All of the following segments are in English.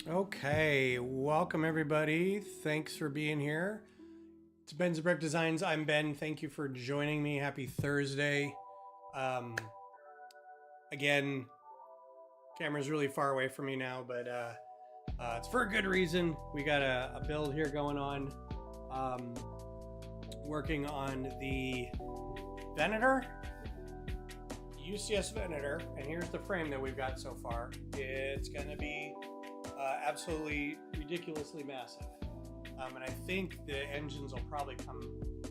Okay, welcome everybody. Thanks for being here. It's Ben's Brick Designs. I'm Ben. Thank you for joining me. Happy Thursday. Again, camera's really far away from me now, but it's for a good reason. We got a build here going on. Working on the venator, UCS venator, and here's the frame that we've got so far. It's going to be absolutely ridiculously massive, and I think the engines will probably come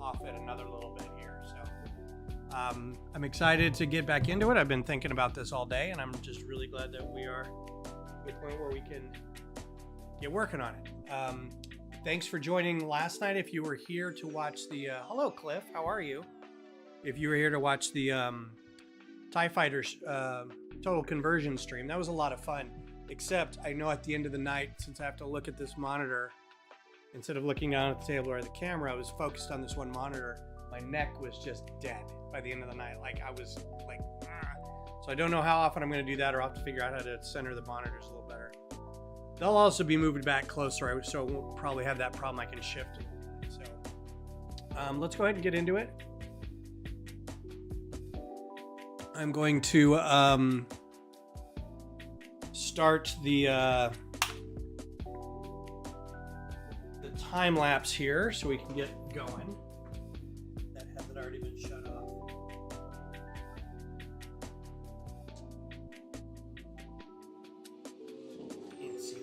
off it another little bit here. So I'm excited to get back into it. I've been thinking about this all day, and I'm just really glad that we are at the point where we can get working on it. Thanks for joining last night. If you were here to watch the hello Cliff, how are you? If you were here to watch the TIE Fighters total conversion stream, that was a lot of fun. Except I know at the end of the night, since I have to look at this monitor, instead of looking down at the table or the camera, I was focused on this one monitor. My neck was just dead by the end of the night. Like I was like, so I don't know how often I'm going to do that, or I'll have to figure out how to center the monitors a little better. They'll also be moved back closer, so I won't probably have that problem. I can shift. So let's go ahead and get into it. I'm going to start the time lapse here so we can get going. That hasn't already been shut off. Can't see.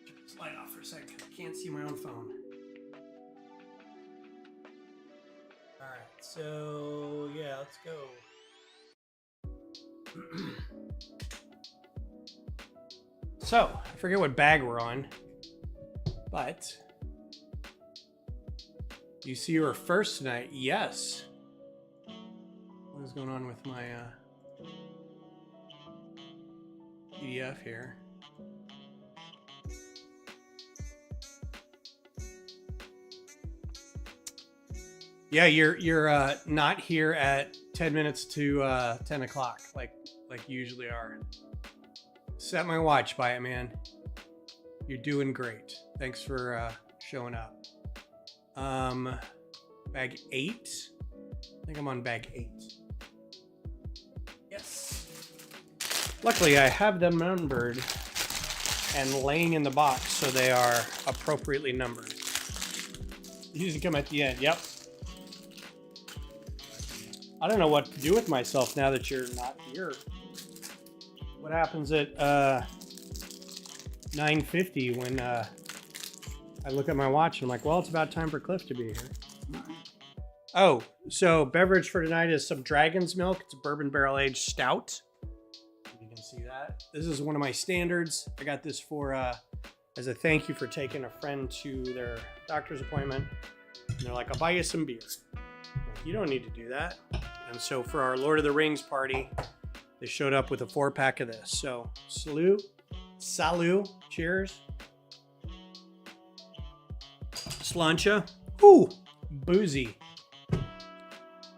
Turn this light off for a second. I can't see my own phone. All right, so yeah, let's go. So, I forget what bag we're on, but you see her first tonight? Yes. What is going on with my PDF here? Yeah, you're not here at 10 minutes to 10 o'clock, like you usually are. Set my watch by it, man. You're doing great. Thanks for showing up. Bag 8. I think I'm on bag 8. Yes. Luckily, I have them numbered and laying in the box, so they are appropriately numbered. Usually come at the end. Yep. I don't know what to do with myself now that you're not here. What happens at 9:50 when I look at my watch and I'm like, well, it's about time for Cliff to be here. Oh, so beverage for tonight is some Dragon's Milk. It's a bourbon barrel aged stout. You can see that. This is one of my standards. I got this for as a thank you for taking a friend to their doctor's appointment. And they're like, I'll buy you some beer. Like, you don't need to do that. And so for our Lord of the Rings party, they showed up with a 4-pack of this. So, salut, cheers. Slancha. Ooh, boozy.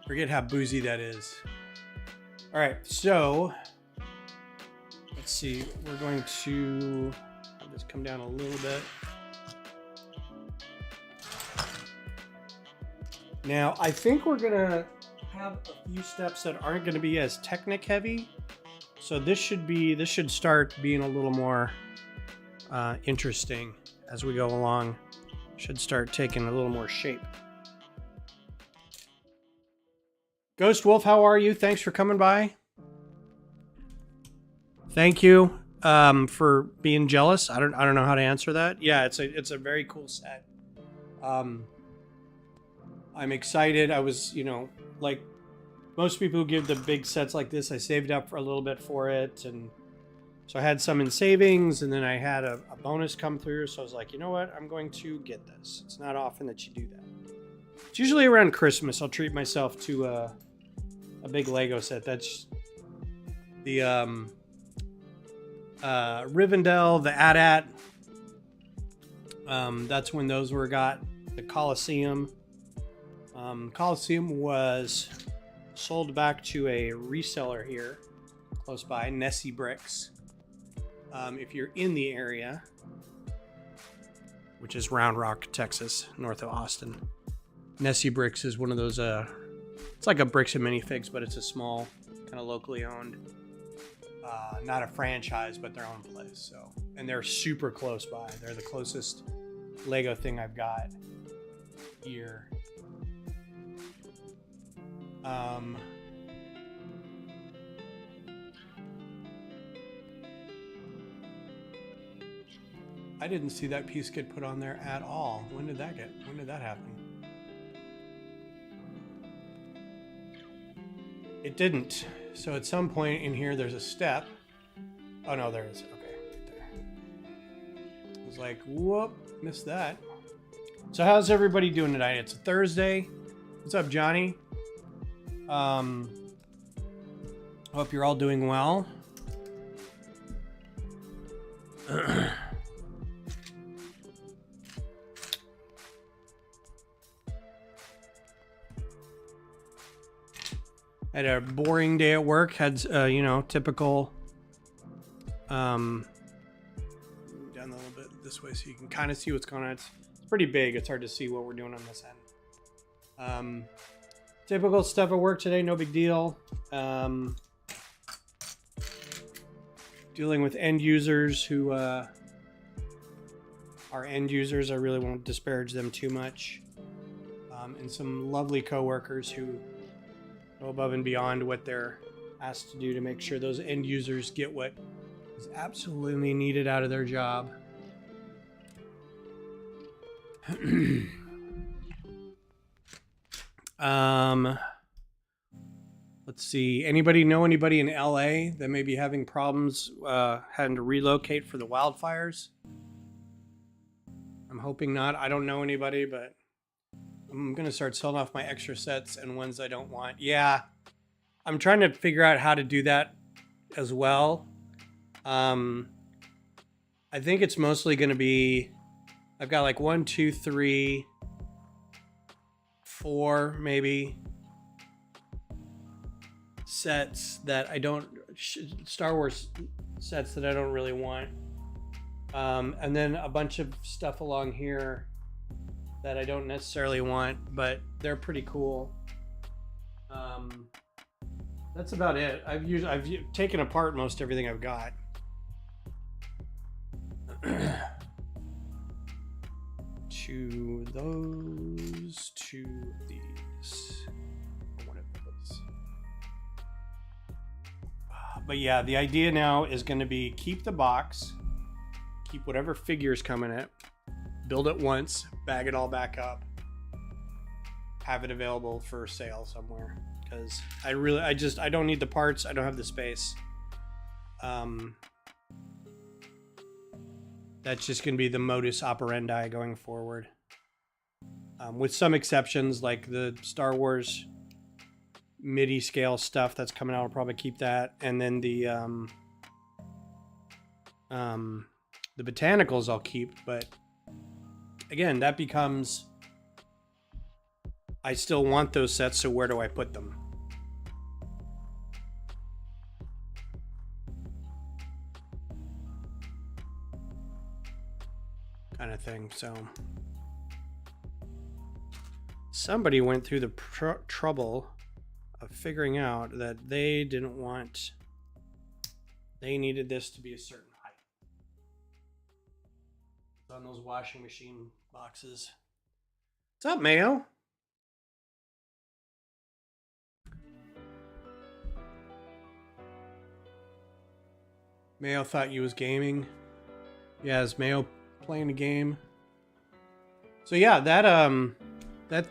Forget how boozy that is. All right, so let's see. We're going to have this come down a little bit. Now, I think we're gonna have a few steps that aren't going to be as technic heavy, so this should start being a little more interesting as we go along. Should start taking a little more shape. Ghost Wolf, how are you? Thanks for coming by. Thank you for being jealous. I don't know how to answer that. Yeah, it's a very cool set. I'm excited. I was, like most people who give the big sets like this, I saved up for a little bit for it, and so I had some in savings, and then I had a bonus come through, so I was like, you know what, I'm going to get this. It's not often that you do that. It's usually around Christmas I'll treat myself to a big Lego set. That's the Rivendell, the AT-AT. That's when those were got. The Colosseum. Colosseum was sold back to a reseller here close by, Nessie Bricks. If you're in the area, which is Round Rock, Texas, north of Austin. Nessie Bricks is one of those, it's like a Bricks and Minifigs, but it's a small, kind of locally owned, not a franchise, but their own place. So, and they're super close by. They're the closest Lego thing I've got here. I didn't see that piece get put on there at all. When did that happen? It didn't. So at some point in here, there's a step. Oh no, there is. Okay, right there. I was like, whoop, missed that. So how's everybody doing tonight? It's a Thursday. What's up, Johnny? Hope you're all doing well. Had a boring day at work. Had you know, typical. Down a little bit this way so you can kind of see what's going on. It's pretty big. It's hard to see what we're doing on this end. Typical stuff at work today. No big deal. Dealing with end users who are end users. I really won't disparage them too much. And some lovely coworkers who go above and beyond what they're asked to do to make sure those end users get what is absolutely needed out of their job. Let's see. Anybody know anybody in LA that may be having problems having to relocate for the wildfires? I'm hoping not. I don't know anybody, but I'm going to start selling off my extra sets and ones I don't want. Yeah, I'm trying to figure out how to do that as well. I think it's mostly going to be, I've got like 1, 2, 3, 4 maybe sets that I don't, Star Wars sets that I don't really want. And then a bunch of stuff along here that I don't necessarily want, but they're pretty cool. That's about it. I've taken apart most everything I've got. To those, to these, one of those. But yeah, the idea now is going to be keep the box, keep whatever figures come in it, build it once, bag it all back up, have it available for sale somewhere. Because I don't need the parts. I don't have the space. That's just going to be the modus operandi going forward. With some exceptions, like the Star Wars MIDI scale stuff that's coming out, I'll probably keep that. And then the botanicals I'll keep. But again, that becomes, I still want those sets, so where do I put them? Kind of thing. So somebody went through the trouble of figuring out that they didn't want, they needed this to be a certain height. It's on those washing machine boxes. What's up, Mayo? Mayo thought you was gaming. Yeah, is Mayo playing a game? So yeah, that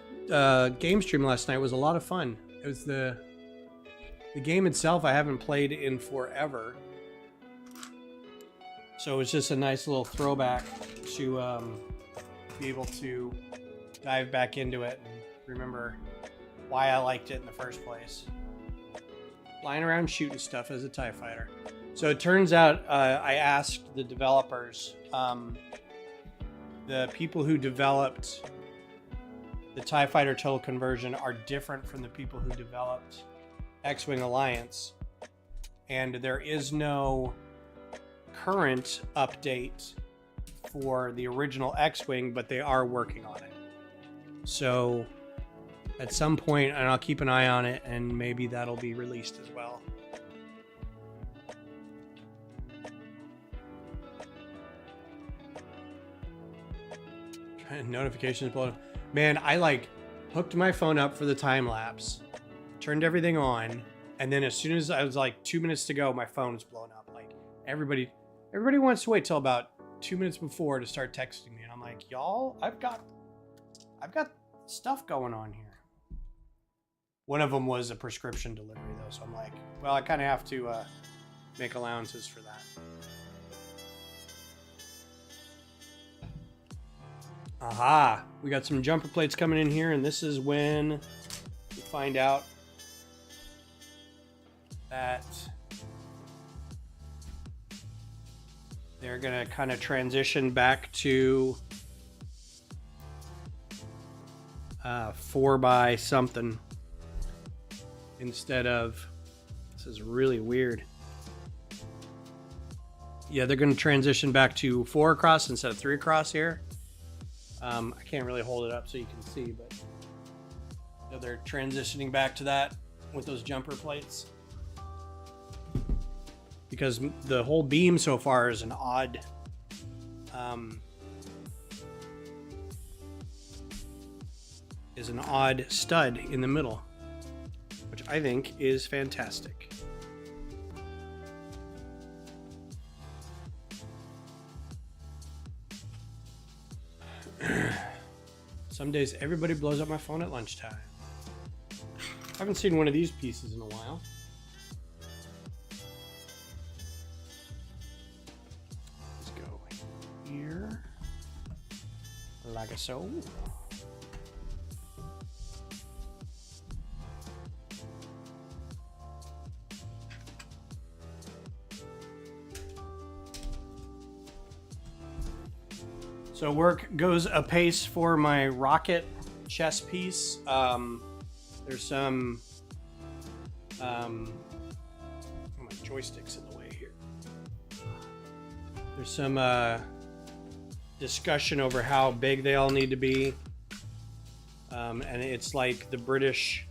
game stream last night was a lot of fun. It was the game itself I haven't played in forever, so it was just a nice little throwback to be able to dive back into it and remember why I liked it in the first place. Flying around shooting stuff as a TIE fighter. So it turns out I asked the developers, the people who developed the TIE Fighter Total Conversion are different from the people who developed X-Wing Alliance. and there is no current update for the original X-Wing, but they are working on it. So at some point, and I'll keep an eye on it, and maybe that'll be released as well. Notifications blown up. Man, I like hooked my phone up for the time lapse, turned everything on, and then as soon as I was like 2 minutes to go, my phone was blown up. Like everybody wants to wait till about 2 minutes before to start texting me, and I'm like, y'all, I've got stuff going on here. One of them was a prescription delivery though, so I'm like, well, I kind of have to make allowances for that. Aha, we got some jumper plates coming in here, and this is when we find out that they're gonna kind of transition back to 4 by something instead of, this is really weird. Yeah, they're gonna transition back to 4 across instead of 3 across here. I can't really hold it up so you can see, but they're transitioning back to that with those jumper plates. Because the whole beam so far is an odd stud in the middle, which I think is fantastic. Some days everybody blows up my phone at lunchtime. I haven't seen one of these pieces in a while. Let's go here, like so. So work goes apace for my rocket chest piece. There's some my joystick's in the way here. There's some discussion over how big they all need to be, and it's like the British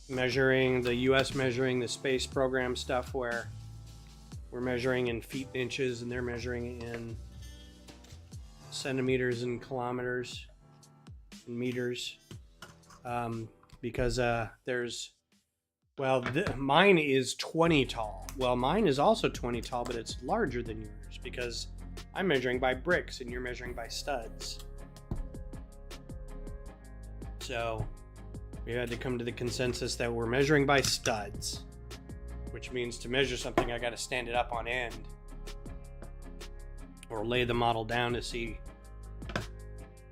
measuring, the US measuring the space program stuff, where we're measuring in feet and inches and they're measuring in centimeters and kilometers and meters, because there's, well, mine is 20 tall. Well, mine is also 20 tall, but it's larger than yours because I'm measuring by bricks and you're measuring by studs. So we had to come to the consensus that we're measuring by studs, which means to measure something I got to stand it up on end or lay the model down to see,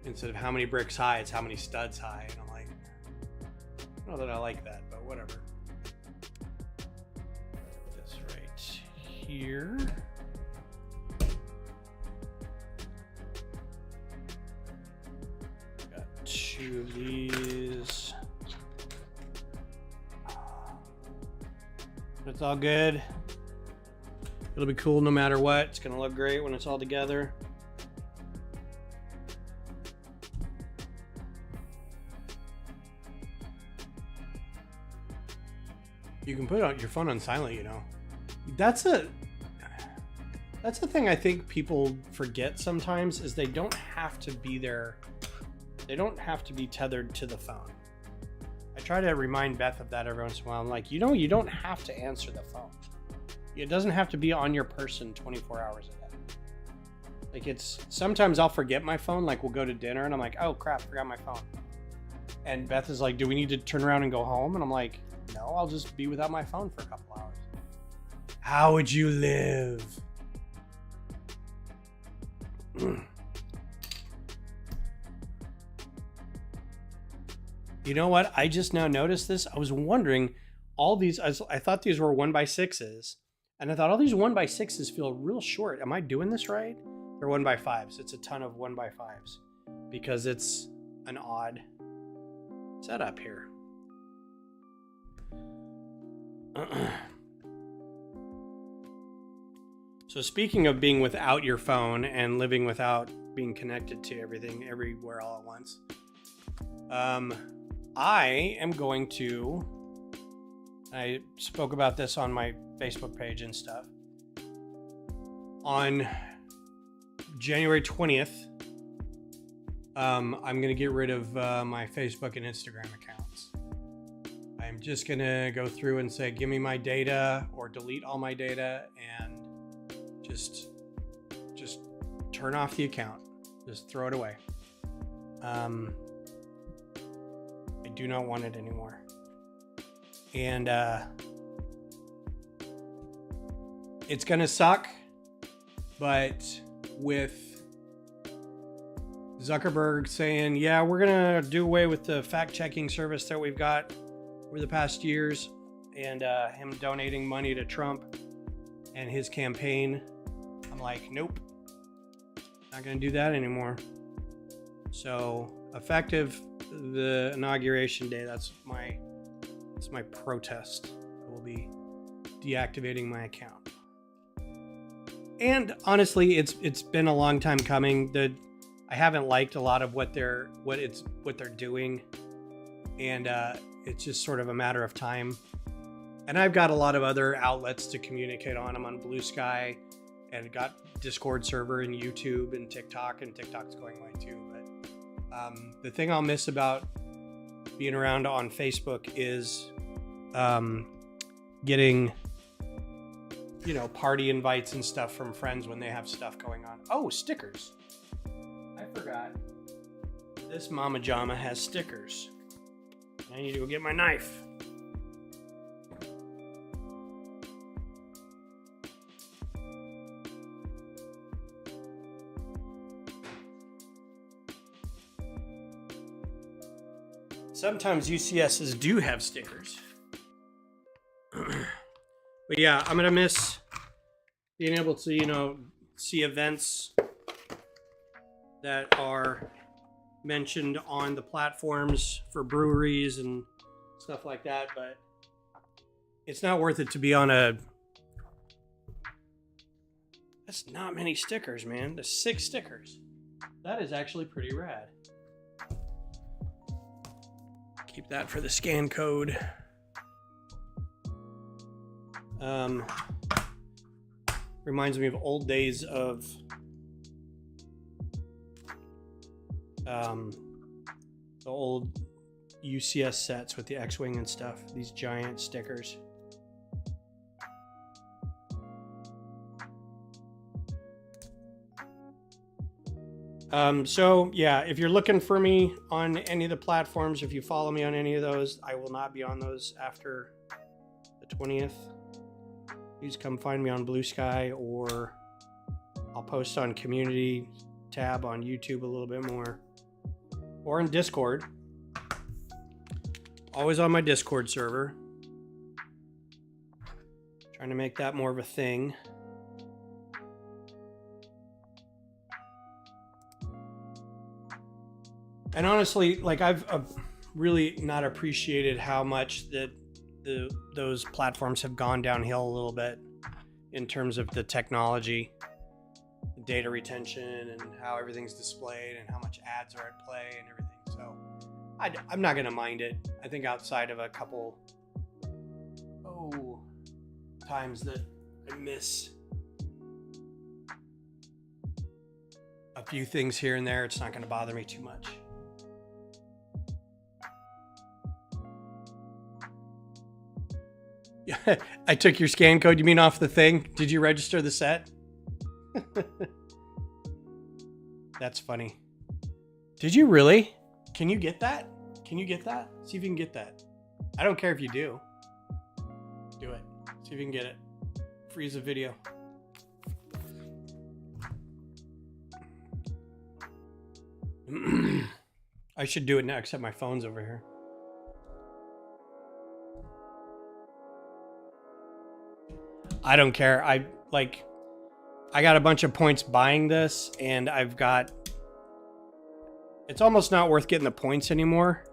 instead of how many bricks high, it's how many studs high. And I'm like, I don't know that I like that, but whatever. Put this right here. Got 2 of these. It's all good. It'll be cool no matter what. It's gonna look great when it's all together. You can put out your phone on silent, you know. That's a thing I think people forget sometimes, is they don't have to be there. They don't have to be tethered to the phone. I try to remind Beth of that every once in a while. I'm like, you know, you don't have to answer the phone. It doesn't have to be on your person 24 hours a day. Like, it's, sometimes I'll forget my phone, like we'll go to dinner and I'm like, oh crap, forgot my phone. And Beth is like, do we need to turn around and go home? And I'm like, no, I'll just be without my phone for a couple hours. How would you live? You know what? I just now noticed this. I was wondering, all these, I thought these were 1x6s, and I thought all these 1x6s feel real short. Am I doing this right? They're 1x5s. It's a ton of 1x5s because it's an odd setup here. So speaking of being without your phone and living without being connected to everything everywhere all at once, I am going to, I spoke about this on my Facebook page and stuff. On January 20th, I'm going to get rid of my Facebook and Instagram accounts. I'm just going to go through and say, give me my data, or delete all my data, and just turn off the account. Just throw it away. I do not want it anymore. And it's going to suck, but with Zuckerberg saying, yeah, we're going to do away with the fact-checking service that we've got over the past years, and him donating money to Trump and his campaign, I'm like, nope, not going to do that anymore. So effective the inauguration day, that's my protest. I will be deactivating my account. And honestly, it's been a long time coming. I haven't liked a lot of what they're doing, and it's just sort of a matter of time. And I've got a lot of other outlets to communicate on. I'm on Blue Sky, and got Discord server and YouTube and TikTok's going away too. But the thing I'll miss about being around on Facebook is getting, party invites and stuff from friends when they have stuff going on. Oh, stickers. I forgot. This Mama Jama has stickers. I need to go get my knife. Sometimes UCSs do have stickers. But yeah, I'm going to miss being able to, see events that are mentioned on the platforms for breweries and stuff like that, but it's not worth it to be on that's not many stickers, man. There's 6 stickers. That is actually pretty rad. Keep that for the scan code. Reminds me of old days of the old UCS sets with the X-Wing and stuff. These giant stickers. So yeah, if you're looking for me on any of the platforms, if you follow me on any of those, I will not be on those after the 20th. Please come find me on Blue Sky, or I'll post on community tab on YouTube a little bit more, or in Discord. Always on my Discord server. Trying to make that more of a thing. And honestly, I've really not appreciated how much that those platforms have gone downhill a little bit in terms of the technology, data retention, and how everything's displayed and how much ads are at play and everything. So I'm not going to mind it. I think outside of a couple times that I miss a few things here and there, it's not going to bother me too much. Yeah, I took your scan code. You mean off the thing? Did you register the set? That's funny. Did you really? Can you get that? Can you get that? See if you can get that. I don't care if you do. Do it. See if you can get it. Freeze the video. I should do it now, except my phone's over here. I don't care. I got a bunch of points buying this, and it's almost not worth getting the points anymore.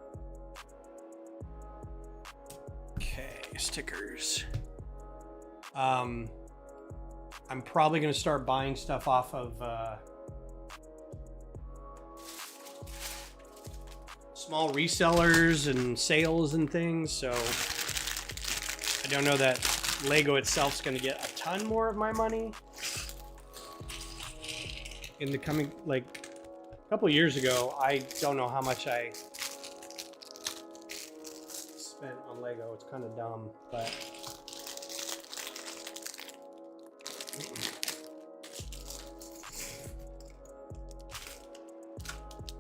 Okay, stickers. I I'm probably going to start buying stuff off of small resellers and sales and things. So I don't know that Lego itself is going to get a ton more of my money in the coming, like a couple years ago. I don't know how much I spent on Lego. It's kind of dumb, but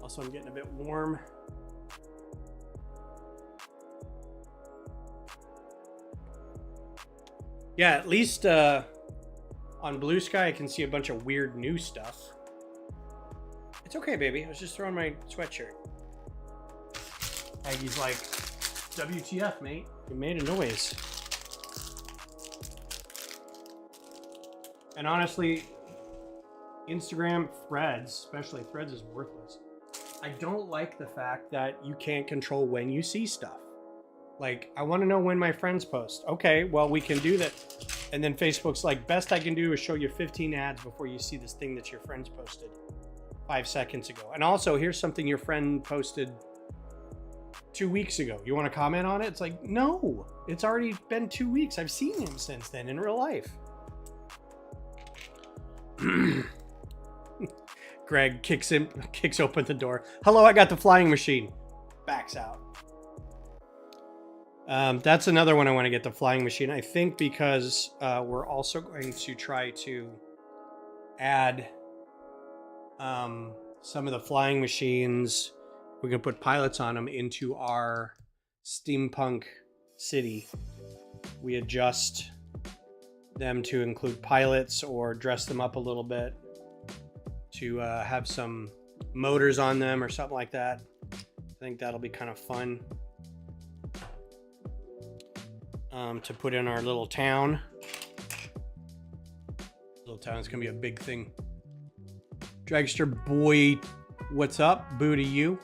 also I'm getting a bit warm. Yeah, at least on Blue Sky I can see a bunch of weird new stuff. It's okay, baby. I was just throwing my sweatshirt. Aggie's like, WTF, mate? You made a noise. And honestly, Instagram Threads, especially Threads, is worthless. I don't like the fact that you can't control when you see stuff. Like, I want to know when my friends post. Okay, well, we can do that. And then Facebook's like, best I can do is show you 15 ads before you see this thing that your friends posted 5 seconds ago. And also, here's something your friend posted 2 weeks ago. You want to comment on it? It's like, no, it's already been 2 weeks. I've seen him since then in real life. Greg kicks open the door. Hello, I got the flying machine. Backs out. That's another one I want to get, the flying machine. I think because we're also going to try to add some of the flying machines. We can put pilots on them into our steampunk city. We adjust them to include pilots or dress them up a little bit to have some motors on them or something like that. I think that'll be kind of fun to put in our little town. Little town is gonna be a big thing. Dragster boy, what's up? Boo to you.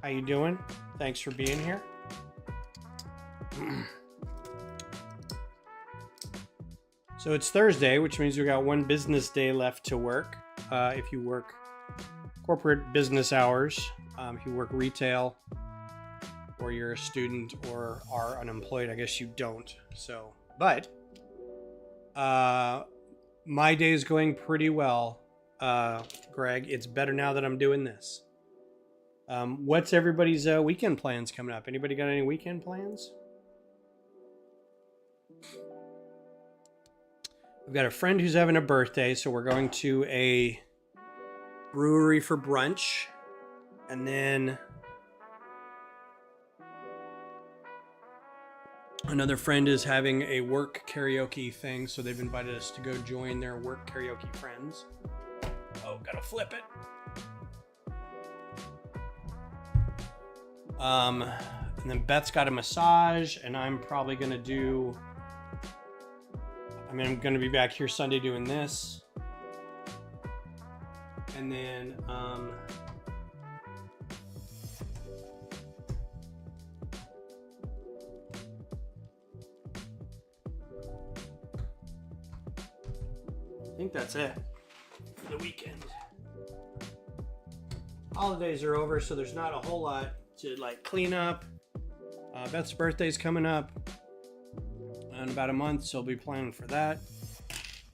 How you doing? Thanks for being here. So it's Thursday, which means we got one business day left to work. If you work corporate business hours, if you work retail, or you're a student or are unemployed, I guess you don't. So, but my day is going pretty well, Greg. It's better now that I'm doing this. What's everybody's weekend plans coming up? Anybody got any weekend plans? I've got a friend who's having a birthday, so we're going to a brewery for brunch. And then another friend is having a work karaoke thing, so they've invited us to go join their work karaoke friends. Oh, gotta flip it. And then Beth's got a massage, and I'm probably gonna do... I'm going to be back here Sunday doing this. And then, I think that's it for the weekend. Holidays are over, so there's not a whole lot to like clean up. Beth's birthday's coming up in about a month, so I'll be planning for that.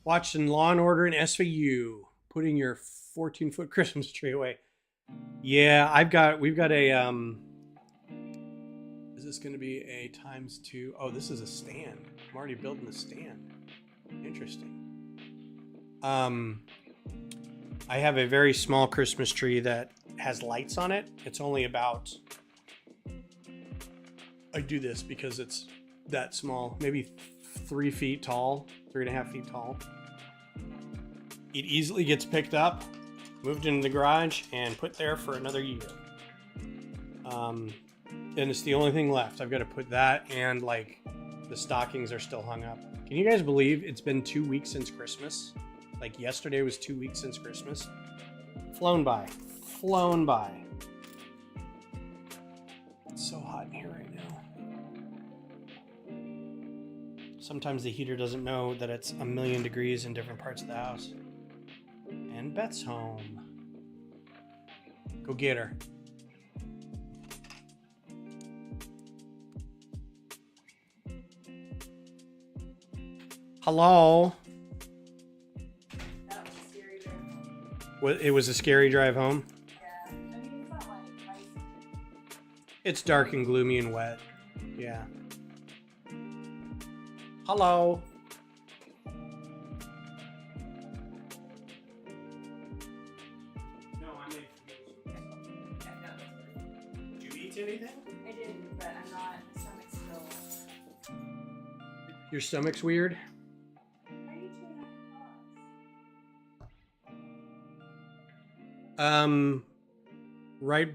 Watching Law and Order and SVU, putting your 14-foot Christmas tree away. Yeah, we've got a is this going to be a ×2? Oh, this is a stand. I'm already building the stand. Interesting. I have a very small Christmas tree that has lights on it. It's only about, I do this because it's that small, maybe 3 feet tall, 3.5 feet tall. It easily gets picked up, moved into the garage, and put there for another year. And it's the only thing left. I've got to put that, and like the stockings are still hung up. Can you guys believe it's been 2 weeks since Christmas? Like yesterday was 2 weeks since Christmas. Flown by. Flown by. It's so hot in here right now. Sometimes the heater doesn't know that it's a million degrees in different parts of the house. And Beth's home. Go get her. Hello. That was a scary drive home. It was a scary drive home. Yeah. I mean, it's not like nice. It's dark and gloomy and wet. Yeah. Hello. No, I made food. Did you eat anything? I didn't, but I'm not. My stomach's still. Your stomach's weird? I need 2.5 Um, right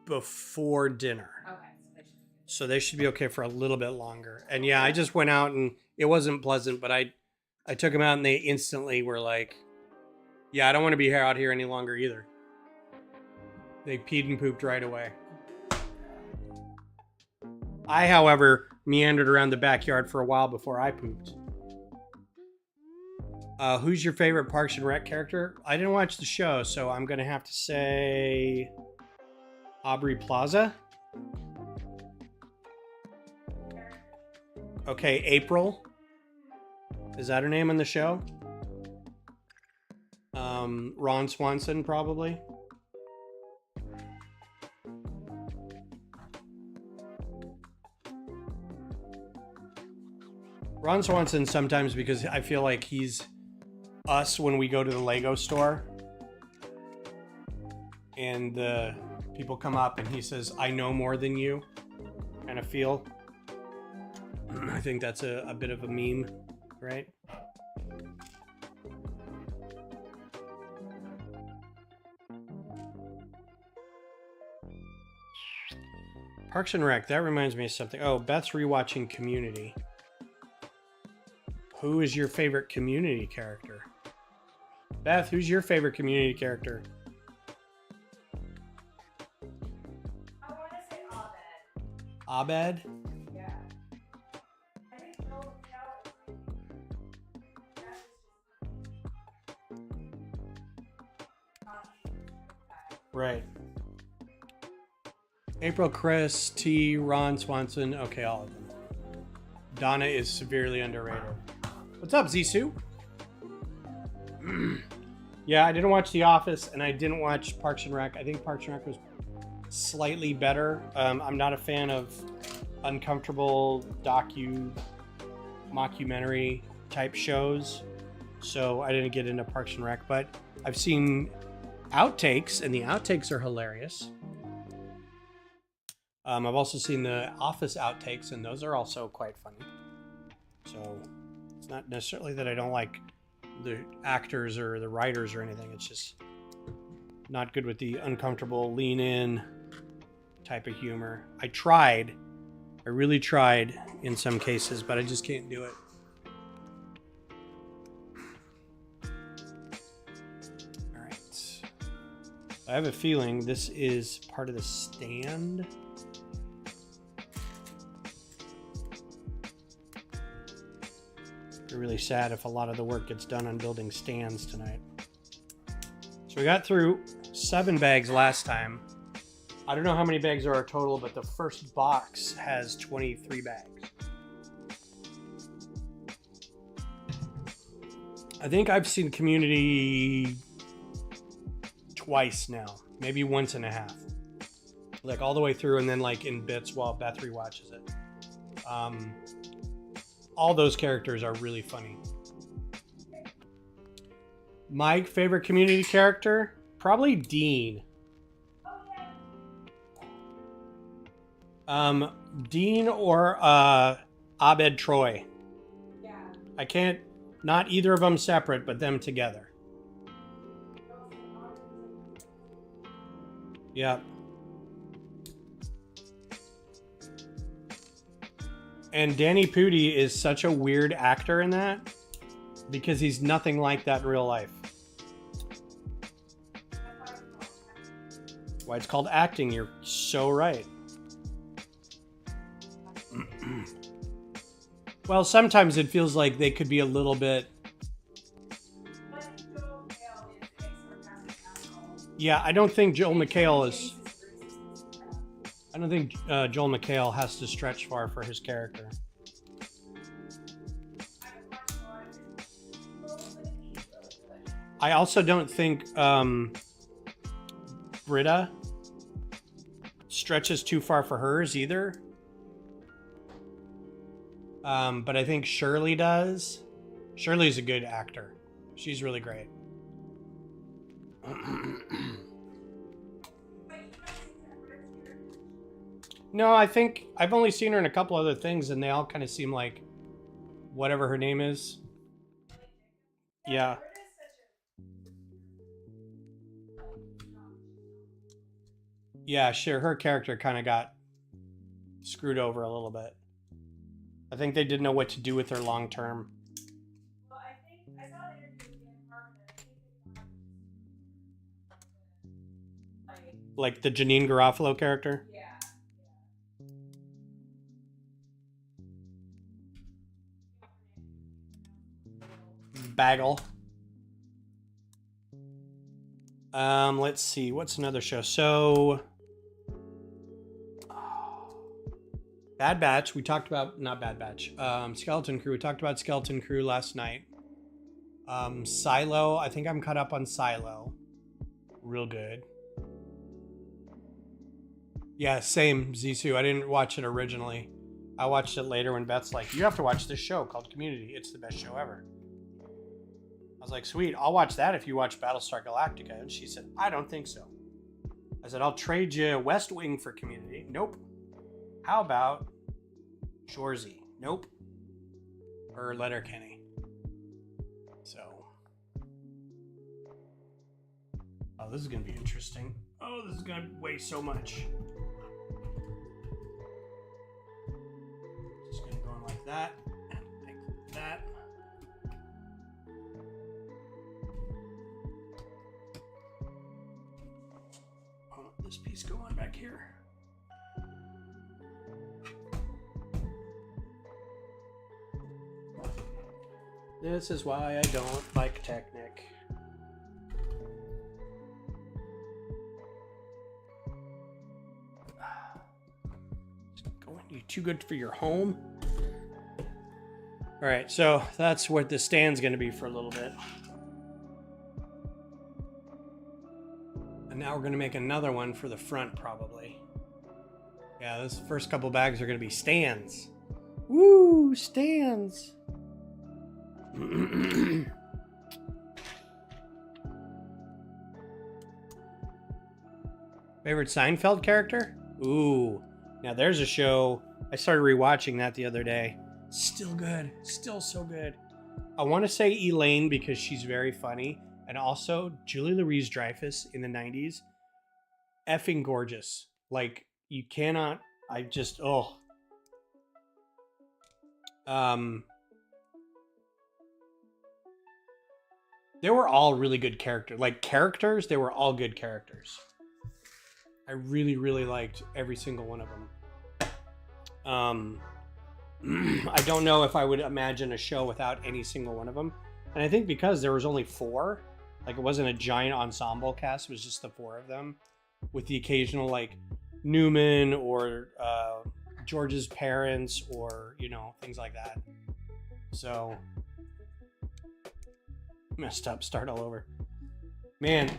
before dinner. Okay, So they should be okay for a little bit longer. And yeah, I just went out and it wasn't pleasant, but I took them out and they instantly were like, yeah, I don't want to be out here any longer either. They peed and pooped right away. I, however, meandered around the backyard for a while before I pooped. Who's your favorite Parks and Rec character? I didn't watch the show, so I'm going to have to say Aubrey Plaza. Okay, April. Is that her name on the show? Ron Swanson, probably. Ron Swanson sometimes because I feel like he's us when we go to the Lego store. And the people come up and he says, I know more than you, kind of feel. I think that's a bit of a meme, right? Parks and Rec, that reminds me of something. Oh, Beth's rewatching Community. Who is your favorite Community character? Beth, who's your favorite Community character? I want to say Abed. Abed? Yeah. I think Bill Right. April, Chris, T, Ron Swanson. Okay, all of them. Donna is severely underrated. What's up, Zissou? Yeah, I didn't watch The Office and I didn't watch Parks and Rec. I think Parks and Rec was slightly better. I'm not a fan of uncomfortable mockumentary type shows, so I didn't get into Parks and Rec, but I've seen outtakes and the outtakes are hilarious. I've also seen the Office outtakes and those are also quite funny. So it's not necessarily that I don't like the actors or the writers or anything. It's just not good with the uncomfortable lean in type of humor. I really tried in some cases, but I just can't do it. All right. I have a feeling this is part of the stand. Be really sad if a lot of the work gets done on building stands tonight. So we got through 7 bags last time. I don't know how many bags there are total, but the first box has 23 bags. I think I've seen Community twice now, maybe once and a half. Like all the way through and then like in bits while Beth rewatches it. All those characters are really funny. My favorite Community character? Probably Dean. Dean or Abed Troy. Yeah. I can't, not either of them separate, but them together. Yep. And Danny Pudi is such a weird actor in that because he's nothing like that in real life. Why it's called acting, you're so right. Well, sometimes it feels like they could be a little bit. But I think Joel McHale is a sarcastic asshole. Yeah, I don't think Joel McHale is. James racist. I don't think Joel McHale has to stretch far for his character. I also don't think Britta stretches too far for hers either. But I think Shirley does. Shirley's a good actor. She's really great. No, I think I've only seen her in a couple other things, and they all kind of seem like whatever her name is. Yeah. Yeah, sure. Her character kind of got screwed over a little bit. I think they didn't know what to do with her long term. Well, I think I saw an interview with Dan Harmon. I think Like the Janine Garofalo character. yeah. Bagel. Let's see. What's another show? So, Bad Batch. We talked about not Bad Batch. Skeleton Crew. We talked about Skeleton Crew last night. Silo. I think I'm caught up on Silo. Real good. Yeah, same, Zissou. I didn't watch it originally. I watched it later when Beth's like, "You have to watch this show called Community. It's the best show ever." I was like, "Sweet, I'll watch that if you watch Battlestar Galactica." And she said, "I don't think so." I said, "I'll trade you West Wing for Community." Nope. How about Shorzy? Nope. Or Letterkenny. So. Oh, this is going to be interesting. Oh, this is going to weigh so much. Just going to go in like that. And like that. This piece go on back here. This is why I don't like Technic. You too good for your home? All right, so that's what the stand's going to be for a little bit. And now we're going to make another one for the front, probably. Yeah, this first couple bags are going to be stands. Woo, stands. Favorite Seinfeld character? Ooh, now there's a show. I started rewatching that the other day. Still good. Still so good. I want to say Elaine because she's very funny. And also Julie Louis-Dreyfus in the 90s. Effing gorgeous. Like, you cannot... I just... Oh. They were all really good characters. Like, characters, they were all good characters. I really, really liked every single one of them. I don't know if I would imagine a show without any single one of them. And I think because there was only 4, like it wasn't a giant ensemble cast, it was just the 4 of them with the occasional like Newman or George's parents or, you know, things like that. So messed up, start all over. Man,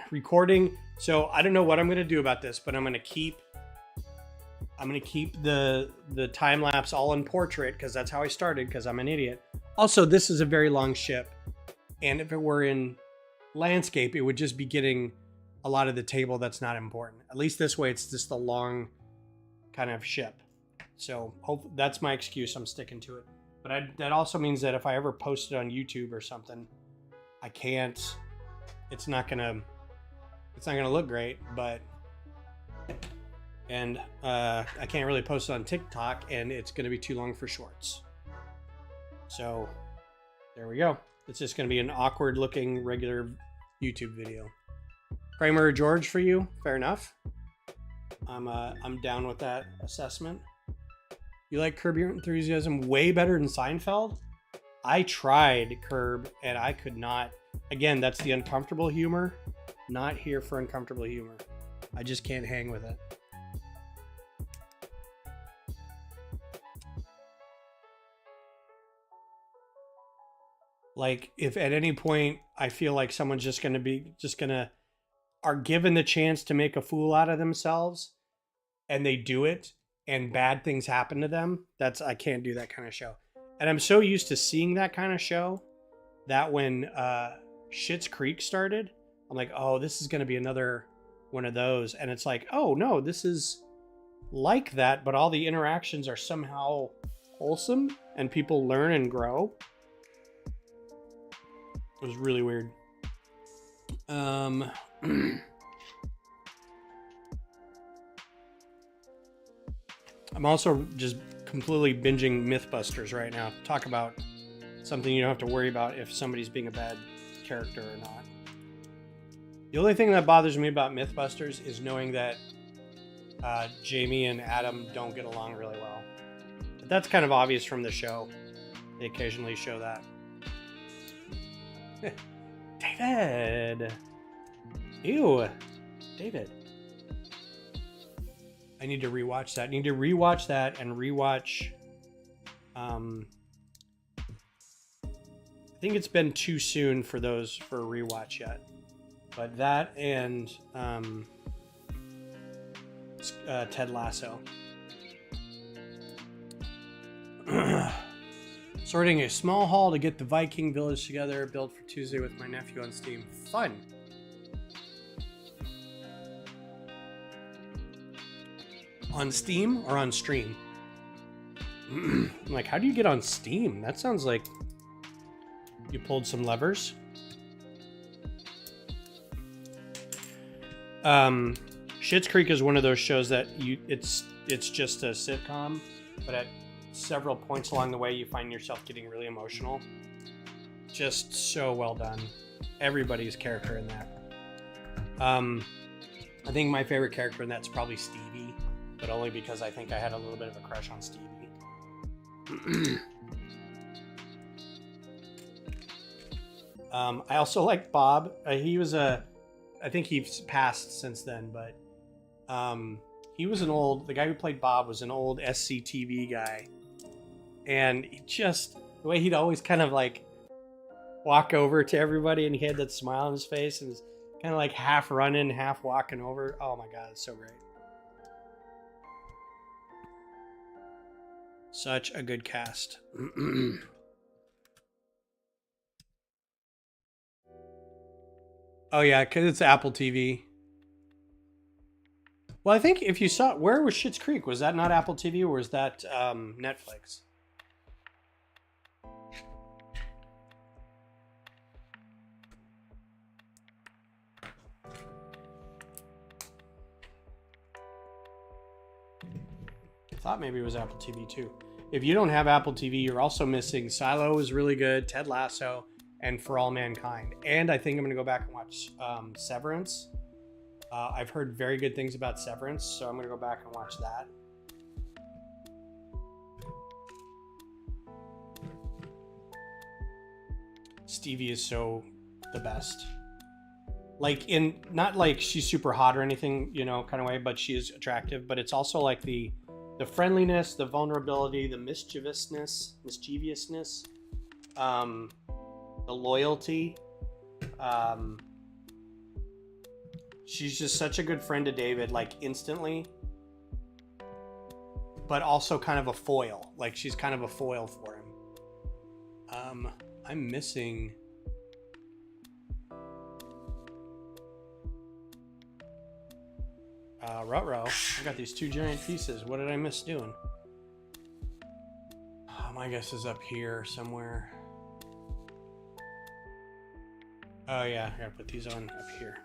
recording. So I don't know what I'm going to do about this, but I'm going to keep the time lapse all in portrait because that's how I started because I'm an idiot. Also, this is a very long ship. And if it were in landscape, it would just be getting a lot of the table that's not important. At least this way, it's just the long kind of ship. So that's my excuse. I'm sticking to it. But that also means that if I ever post it on YouTube or something, I can't. It's not gonna look great, and I can't really post it on TikTok, and it's gonna be too long for shorts. So there we go. It's just gonna be an awkward looking regular YouTube video. Kramer or George for you? Fair enough. I'm down with that assessment. You like Curb Your Enthusiasm way better than Seinfeld? I tried Curb and I could not. Again, that's the uncomfortable humor. Not here for uncomfortable humor. I just can't hang with it. Like, if at any point I feel like someone's are given the chance to make a fool out of themselves and they do it and bad things happen to them, I can't do that kind of show. And I'm so used to seeing that kind of show that when Schitt's Creek started, I'm like, oh, this is going to be another one of those. And it's like, oh no, this is like that, but all the interactions are somehow wholesome and people learn and grow. It was really weird. I'm also just completely binging Mythbusters right now. Talk about something you don't have to worry about if somebody's being a bad character or not. The only thing that bothers me about Mythbusters is knowing that Jamie and Adam don't get along really well. But that's kind of obvious from the show. They occasionally show that. David! Ew! David. I need to rewatch that. I need to rewatch that and rewatch... I think it's been too soon for those for a rewatch yet. But that and Ted Lasso. Sorting a small haul to get the Viking village together, built for Tuesday with my nephew on Steam. Fun. On Steam or on stream? I'm like, how do you get on Steam? That sounds like you pulled some levers. Schitt's Creek is one of those shows that it's just a sitcom, but at several points along the way you find yourself getting really emotional. Just so well done. Everybody's character in that. I think my favorite character in that's probably Stevie, but only because I think I had a little bit of a crush on Stevie. I also like Bob. He was I think he's passed since then, but he was the guy who played Bob was an old SCTV guy. And the way he'd always kind of like walk over to everybody and he had that smile on his face and was kind of like half running, half walking over. Oh my God, it's so great. Such a good cast. Oh yeah, because it's Apple TV. Well, I think if you saw, where was Schitt's Creek? Was that not Apple TV or was that Netflix? I thought maybe it was Apple TV too. If you don't have Apple TV, you're also missing Silo is really good, Ted Lasso, and For All Mankind. And I think I'm going to go back and watch Severance. I've heard very good things about Severance, so I'm going to go back and watch that. Stevie is so the best. Like not like she's super hot or anything, you know, kind of way, but she is attractive. But it's also like the friendliness, the vulnerability, the mischievousness, the loyalty. She's just such a good friend to David, like instantly, but also kind of a foil. Like she's kind of a foil for him. I'm missing. Ruh-roh. I got these two giant pieces. What did I miss doing? Oh, my guess is up here somewhere. Oh yeah, I gotta put these on up here.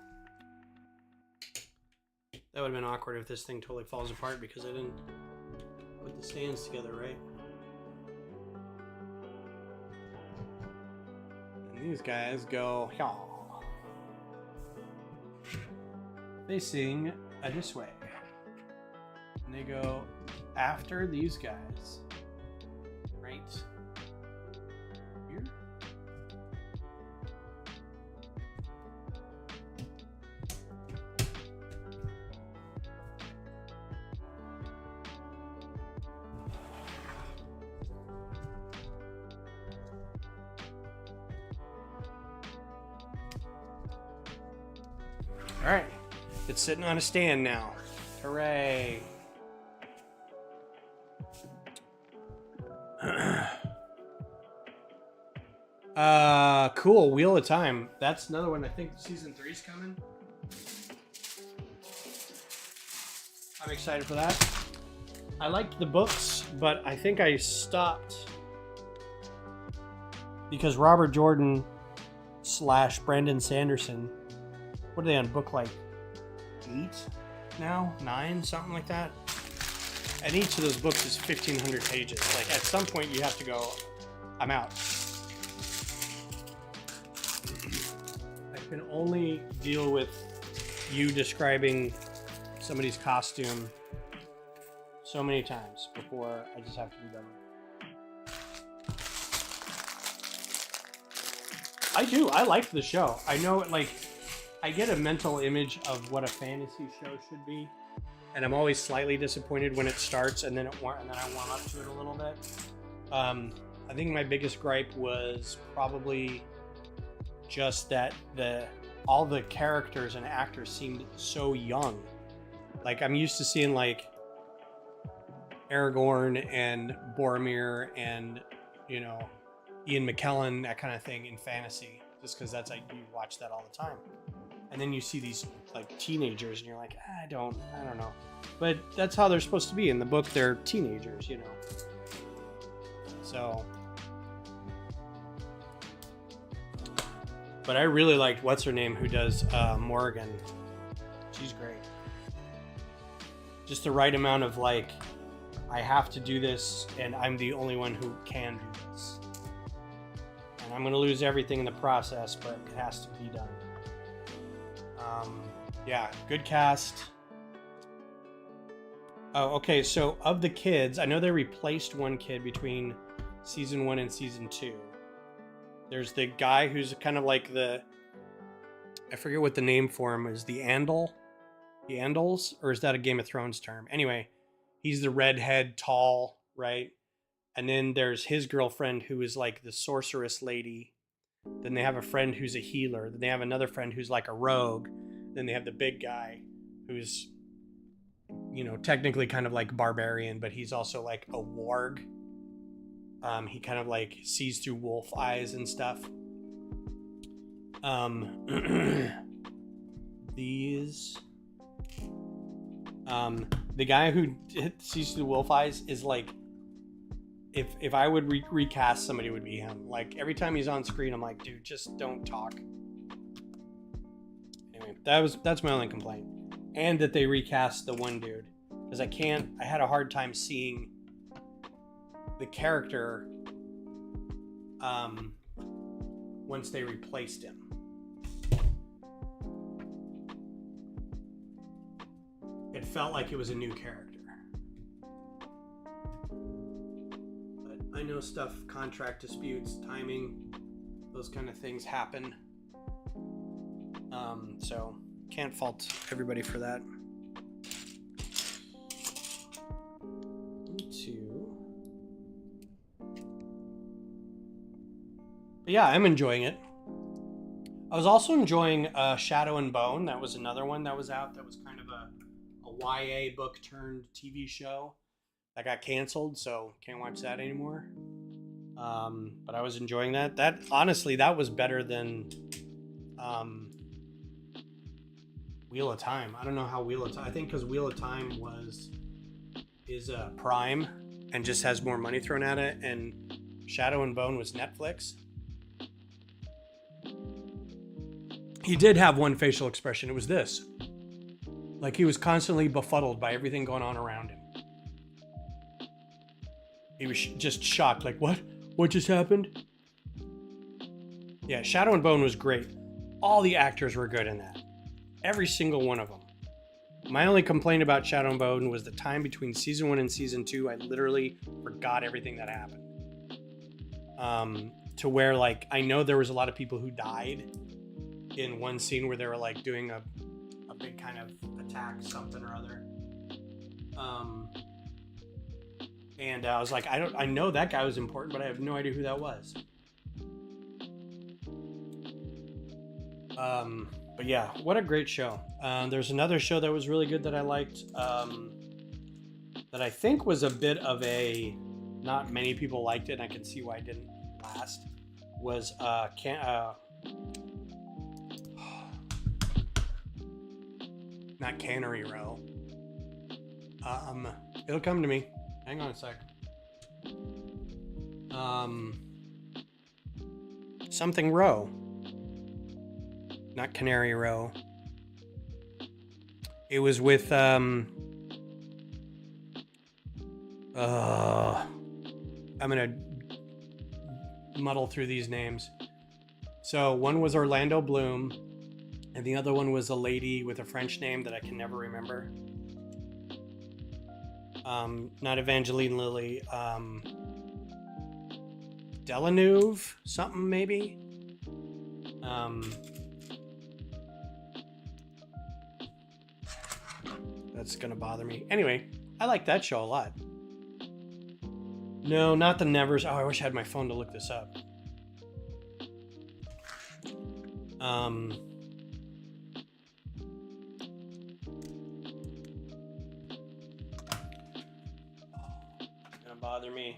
That would have been awkward if this thing totally falls apart because I didn't put the stands together right. And these guys go facing this way. And they go after these guys. Right here. All right, it's sitting on a stand now. Hooray. Cool. Wheel of Time. That's another one. I think season 3's coming. I'm excited for that. I liked the books, but I think I stopped because Robert Jordan / Brandon Sanderson. What are they on book like 8 now? 9? Something like that. And each of those books is 1,500 pages. Like at some point you have to go, I'm out. I can only deal with you describing somebody's costume so many times before I just have to be done with it. I do. I liked the show. I know, like, I get a mental image of what a fantasy show should be, and I'm always slightly disappointed when it starts and then I warm up to it a little bit. I think my biggest gripe was probably just that all the characters and actors seemed so young. Like, I'm used to seeing like Aragorn and Boromir and, you know, Ian McKellen, that kind of thing in fantasy, just because that's like, you watch that all the time. And then you see these like teenagers and you're like, I don't know. But that's how they're supposed to be. In the book, they're teenagers, you know. So. But I really liked what's her name who does Morgan. She's great. Just the right amount of like, I have to do this and I'm the only one who can do this. And I'm going to lose everything in the process, but it has to be done. Yeah, good cast. Oh, okay, so of the kids, I know they replaced one kid between season 1 and season 2. There's the guy who's kind of like I forget what the name for him is, the Andal? The Andals? Or is that a Game of Thrones term? Anyway, he's the redhead, tall, right? And then there's his girlfriend who is like the sorceress lady. Then they have a friend who's a healer. Then they have another friend who's like a rogue. Then they have the big guy who's, you know, technically kind of like barbarian, but he's also like a warg. He kind of like sees through wolf eyes and stuff. The guy who sees through wolf eyes is like, if I would recast somebody, it would be him. Like every time he's on screen, I'm like, dude, just don't talk. Anyway, that's my only complaint. And that they recast the one dude, because I had a hard time seeing the character once they replaced him. It felt like it was a new character. But I know stuff, contract disputes, timing, those kind of things happen. So can't fault everybody for that. But yeah, I'm enjoying it. I was also enjoying Shadow and Bone. That was another one that was out. That was kind of a YA book turned TV show that got canceled, so can't watch that anymore. But I was enjoying that. That honestly, that was better than Wheel of Time. I don't know how Wheel of Time. I think because Wheel of Time is Prime and just has more money thrown at it, and Shadow and Bone was Netflix. He did have one facial expression. It was this. Like he was constantly befuddled by everything going on around him. He was just shocked. Like, what? What just happened? Yeah, Shadow and Bone was great. All the actors were good in that. Every single one of them. My only complaint about Shadow and Bone was the time between season 1 and season 2. I literally forgot everything that happened. To where, like, I know there was a lot of people who died in one scene where they were like doing a big kind of attack, something or other. And I was like, I know that guy was important, but I have no idea who that was. But yeah, what a great show. There's another show that was really good that I liked, that I think was a bit of a, not many people liked it, and I can see why it didn't last, was not Cannery Row. It'll come to me. Hang on a sec. Something Row. Not Canary Row. It was with I'm gonna muddle through these names. So one was Orlando Bloom, and the other one was a lady with a French name that I can never remember. Not Evangeline Lilly. Delanouve, something maybe. That's gonna bother me. Anyway, I like that show a lot. No, not the Nevers. Oh, I wish I had my phone to look this up. It's gonna bother me.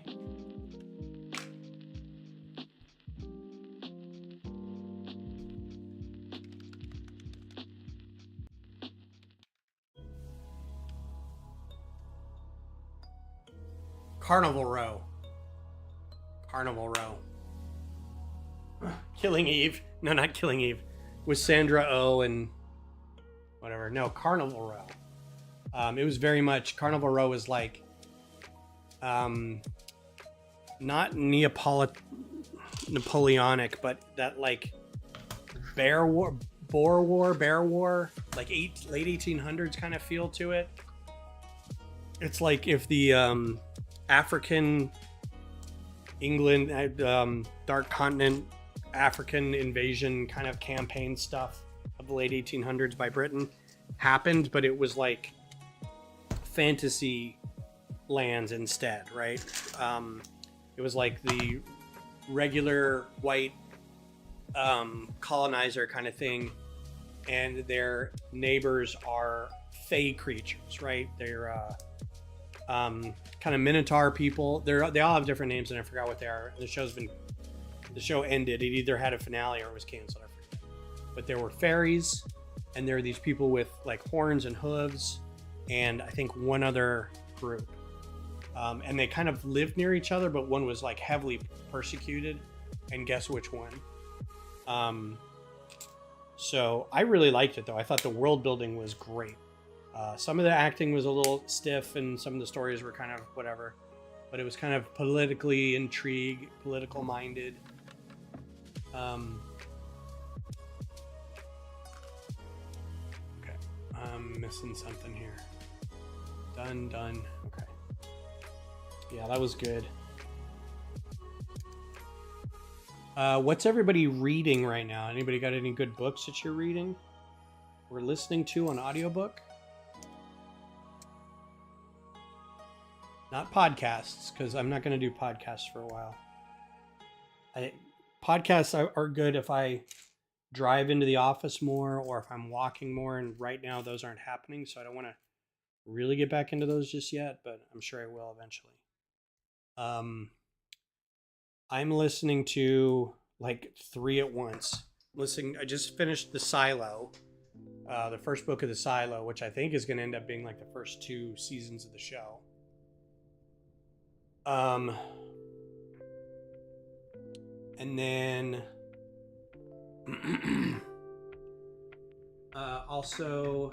Carnival Row. Carnival Row. Killing Eve. No, not Killing Eve. With Sandra Oh and whatever. No, Carnival Row. It was very much, Carnival Row was like, not Napoleonic, but that like bear war, like late 1800s kind of feel to it. It's like if the African England, Dark Continent, African invasion kind of campaign stuff of the late 1800s by Britain happened, but it was like fantasy lands instead, right? It was like the regular white colonizer kind of thing, and their neighbors are fey creatures, right? They're kind of Minotaur people. They all have different names, and I forgot what they are. The show ended. It either had a finale or it was canceled. I forget. But there were fairies, and there are these people with like horns and hooves, and I think one other group. And they kind of lived near each other, but one was like heavily persecuted, and guess which one? So I really liked it, though. I thought the world building was great. Some of the acting was a little stiff, and some of the stories were kind of whatever, but it was kind of politically intrigued, political minded. Okay, I'm missing something here. Done. Okay. Yeah, that was good. What's everybody reading right now? Anybody got any good books that you're reading or listening to on audiobook? Not podcasts, because I'm not going to do podcasts for a while. Podcasts are good if I drive into the office more or if I'm walking more, and right now those aren't happening, so I don't want to really get back into those just yet, but I'm sure I will eventually. I'm listening to like 3 at once. I just finished The Silo, the first book of The Silo, which I think is going to end up being like the first 2 seasons of the show. And then also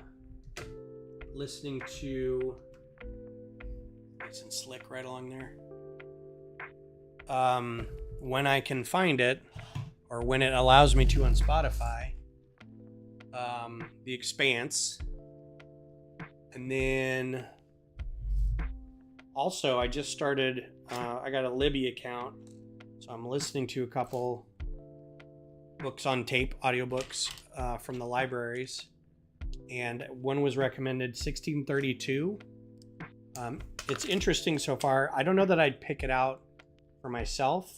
listening to nice and slick right along there. When I can find it, or when it allows me to on Spotify, The Expanse. And then also I just started, I got a Libby account. So I'm listening to a couple books on tape, audiobooks from the libraries. And one was recommended 1632. It's interesting so far. I don't know that I'd pick it out for myself,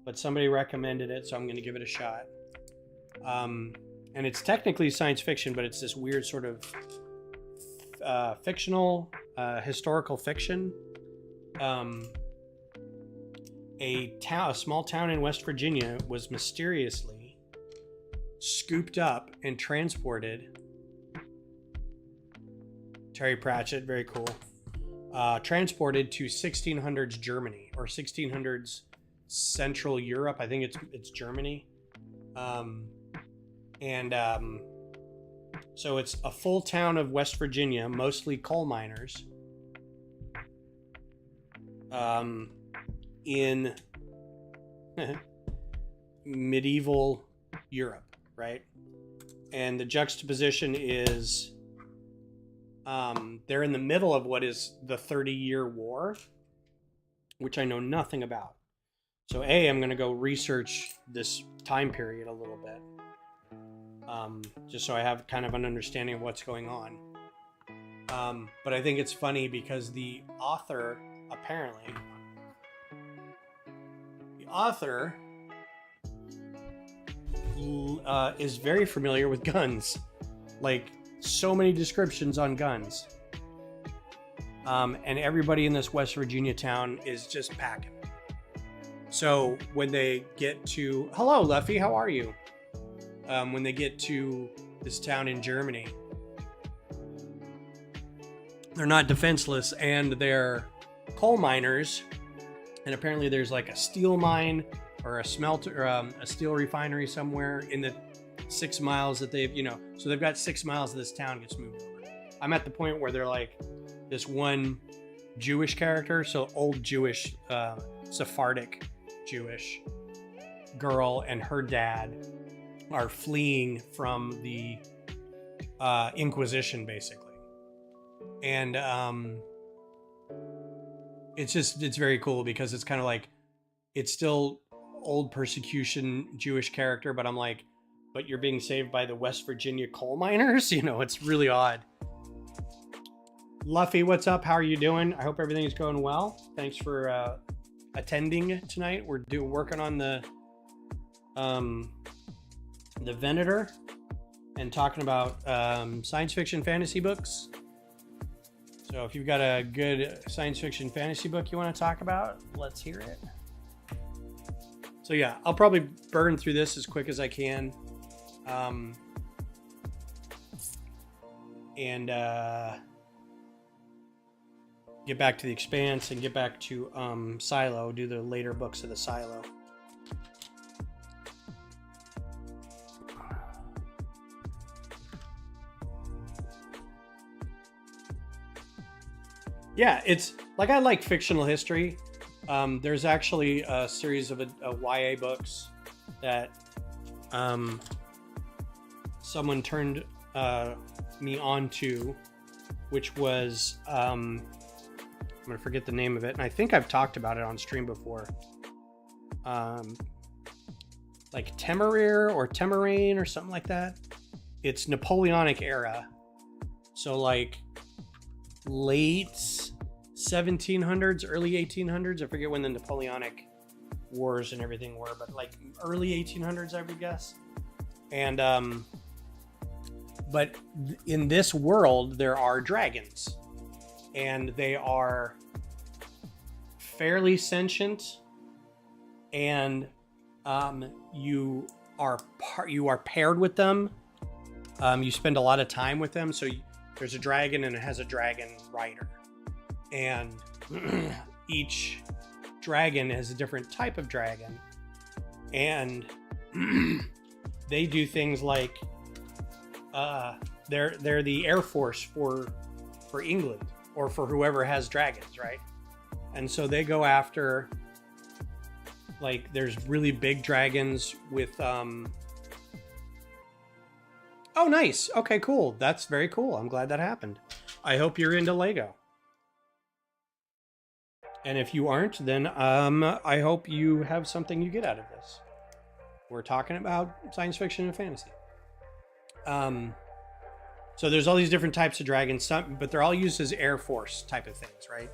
but somebody recommended it, so I'm going to give it a shot. And it's technically science fiction, but it's this weird sort of fictional, historical fiction. A small town in West Virginia was mysteriously scooped up and transported. Terry Pratchett, very cool. Transported to 1600s Germany, or 1600s Central Europe. I think it's Germany. So it's a full town of West Virginia, mostly coal miners, in medieval Europe, right? And the juxtaposition is they're in the middle of what is the 30-year war, which I know nothing about. So I'm going to go research this time period a little bit, just so I have kind of an understanding of what's going on. But I think it's funny because the author is very familiar with guns. Like, so many descriptions on guns. And everybody in this West Virginia town is just packing. So when they get to, hello Luffy, how are you? When they get to this town in Germany, they're not defenseless and they're coal miners. And apparently there's like a steel mine or a smelter, a steel refinery somewhere in the 6 miles that they've, so they've got 6 miles of this town gets moved over. I'm at the point where they're like this one Jewish character, so old Jewish, Sephardic Jewish girl and her dad are fleeing from the Inquisition, basically. And it's very cool because it's kind of like, it's still old persecution Jewish character, but I'm like, but you're being saved by the West Virginia coal miners? It's really odd. Luffy, what's up? How are you doing? I hope everything is going well. Thanks for attending tonight. We're working on the Venator and talking about science fiction fantasy books. So if you've got a good science fiction fantasy book you want to talk about, let's hear it. So yeah, I'll probably burn through this as quick as I can. Get back to the Expanse and get back to Silo, do the later books of the Silo. Yeah, it's like, I like fictional history. There's actually a series of YA books that someone turned me on to, which was I'm gonna forget the name of it, and I think I've talked about it on stream before. Like Temeraire or Temeraire or something like that. It's Napoleonic era, so like late 1700s, early 1800s. I forget when the Napoleonic Wars and everything were, but like early 1800s, I would guess. And but in this world, there are dragons, and they are fairly sentient, and you are paired with them. You spend a lot of time with them. So there's a dragon, and it has a dragon rider, and each dragon is a different type of dragon, and they do things like they're the Air Force for England, or for whoever has dragons, right? And so they go after, like, there's really big dragons with oh, nice. Okay, cool. That's very cool. I'm glad that happened. I hope you're into Lego. And if you aren't, then I hope you have something you get out of this. We're talking about science fiction and fantasy. So there's all these different types of dragons, but they're all used as Air Force type of things, right?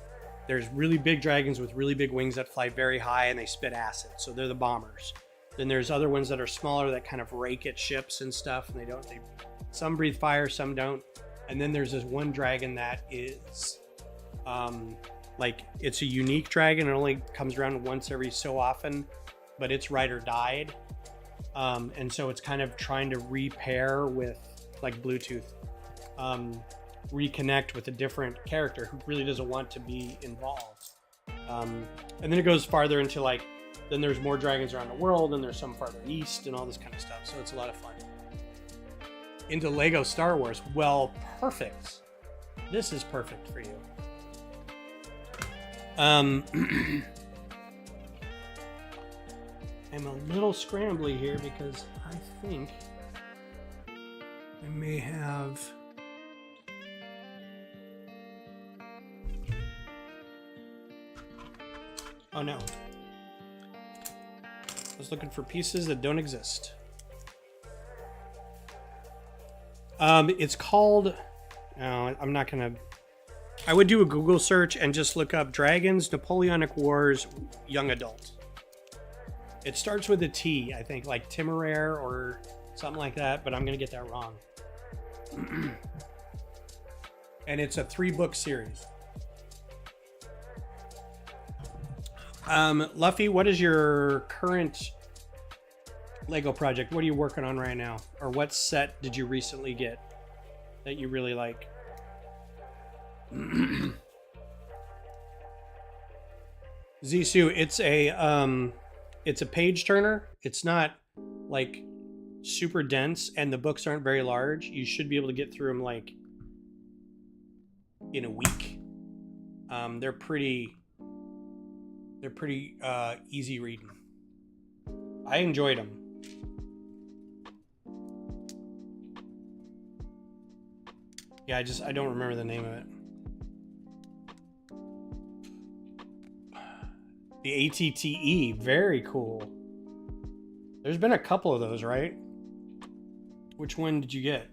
There's really big dragons with really big wings that fly very high and they spit acid. So they're the bombers. Then there's other ones that are smaller that kind of rake at ships and stuff. And some breathe fire, some don't. And then there's this one dragon that is like, it's a unique dragon. It only comes around once every so often, but its rider died. And so it's kind of trying to repair with like Bluetooth, reconnect with a different character who really doesn't want to be involved. And then it goes farther into like, then there's more dragons around the world and there's some farther east and all this kind of stuff. So it's a lot of fun. Into Lego Star Wars. Well, perfect. This is perfect for you. I'm a little scrambly here because I think I may have oh no. I was looking for pieces that don't exist. It's called I'm not gonna I would do a Google search and just look up Dragons Napoleonic Wars Young Adult. It starts with a T, I think, like Timeraire or something like that, but I'm going to get that wrong. And it's a 3-book series. Luffy, what is your current Lego project? What are you working on right now? Or what set did you recently get that you really like? Zissou, it's a page turner. It's not like super dense and the books aren't very large. You should be able to get through them like in a week. They're pretty easy reading. I enjoyed them. Yeah, I don't remember the name of it. The ATTE, very cool. There's been a couple of those, right? Which one did you get?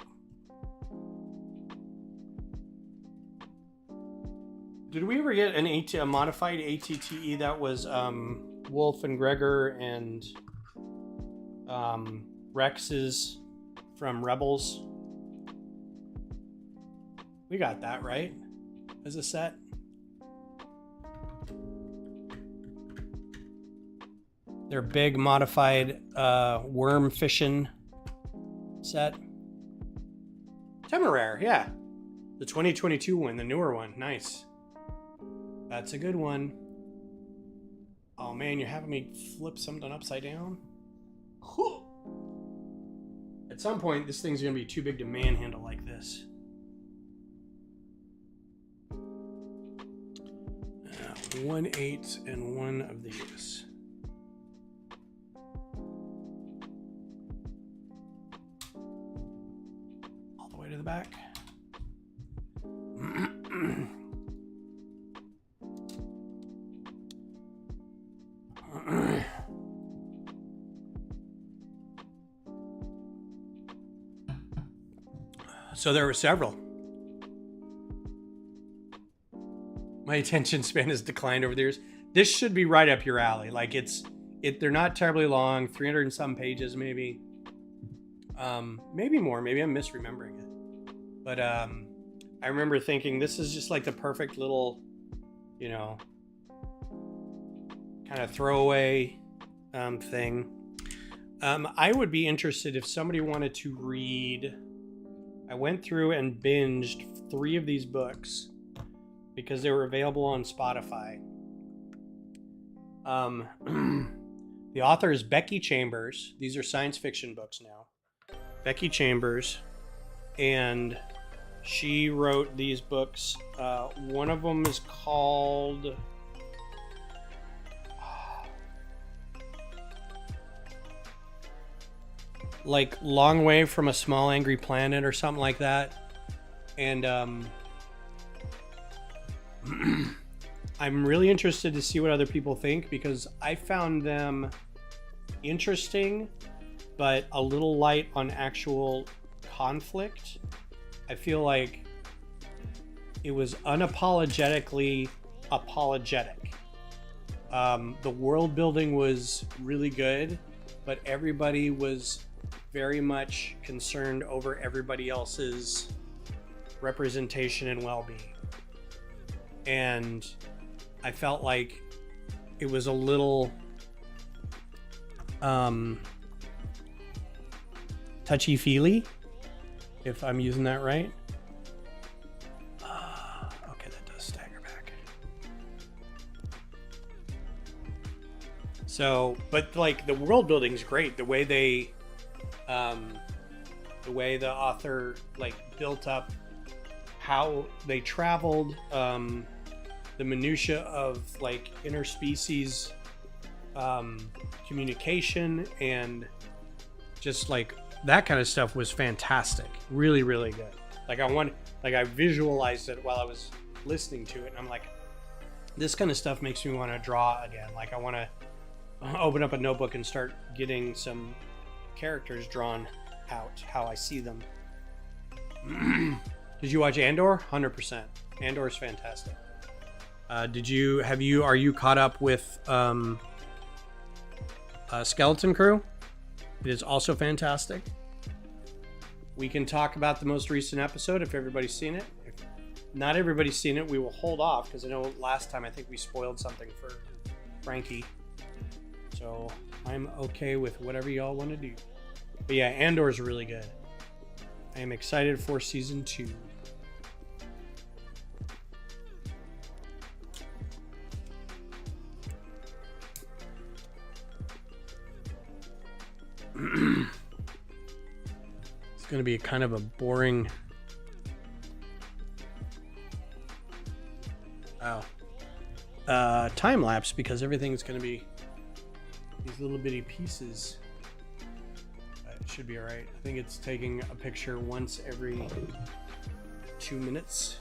Did we ever get a modified ATTE that was Wolf and Gregor and Rex's from Rebels? We got that, right? As a set? Their big modified worm fishing set. Temeraire, yeah. The 2022 one, the newer one. Nice. That's a good one. Oh man, you're having me flip something upside down? At some point, this thing's gonna be too big to manhandle like this. 1/8 and one of these. All the way to the back. So there were several. My attention span has declined over the years. This should be right up your alley. Like they're not terribly long, 300 and some pages maybe. Maybe more, maybe I'm misremembering it. But I remember thinking this is just like the perfect little, you know, kind of throwaway thing. I would be interested if somebody wanted to read. I went through and binged 3 of these books because they were available on Spotify. The author is Becky Chambers. These are science fiction books now. Becky Chambers. And she wrote these books. One of them is called... like Long Way from a Small Angry Planet or something like that. And I'm really interested to see what other people think, because I found them interesting, but a little light on actual conflict. I feel like it was unapologetically apologetic. The world building was really good, but everybody was very much concerned over everybody else's representation and well-being. And I felt like it was a little touchy-feely, if I'm using that right. Okay, that does stagger back. So, but like the world building's great. The way the author like built up how they traveled, the minutia of like interspecies communication, and just like that kind of stuff was fantastic. Really, really good. Like I visualized it while I was listening to it, and I'm like, this kind of stuff makes me want to draw again. Like I want to open up a notebook and start getting some characters drawn out how I see them. Did you watch Andor? 100%. Andor is fantastic. Are you caught up with Skeleton Crew? It is also fantastic. We can talk about the most recent episode if everybody's seen it. If not everybody's seen it, we will hold off, because I know last time I think we spoiled something for Frankie. So I'm okay with whatever y'all want to do. But yeah, Andor is really good. I am excited for season 2. It's going to be kind of a boring... time lapse, because everything's going to be these little bitty pieces. It should be all right. I think it's taking a picture once every 2 minutes.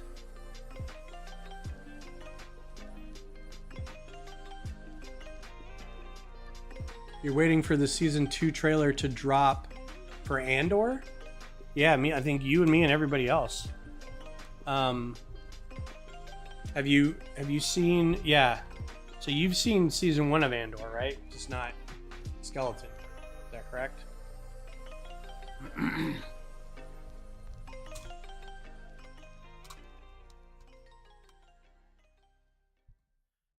You're waiting for the season 2 trailer to drop for Andor? Yeah, I think you and me and everybody else. Have you seen? Yeah. So you've seen season 1 of Andor, right? Just not Skeleton. Is that correct?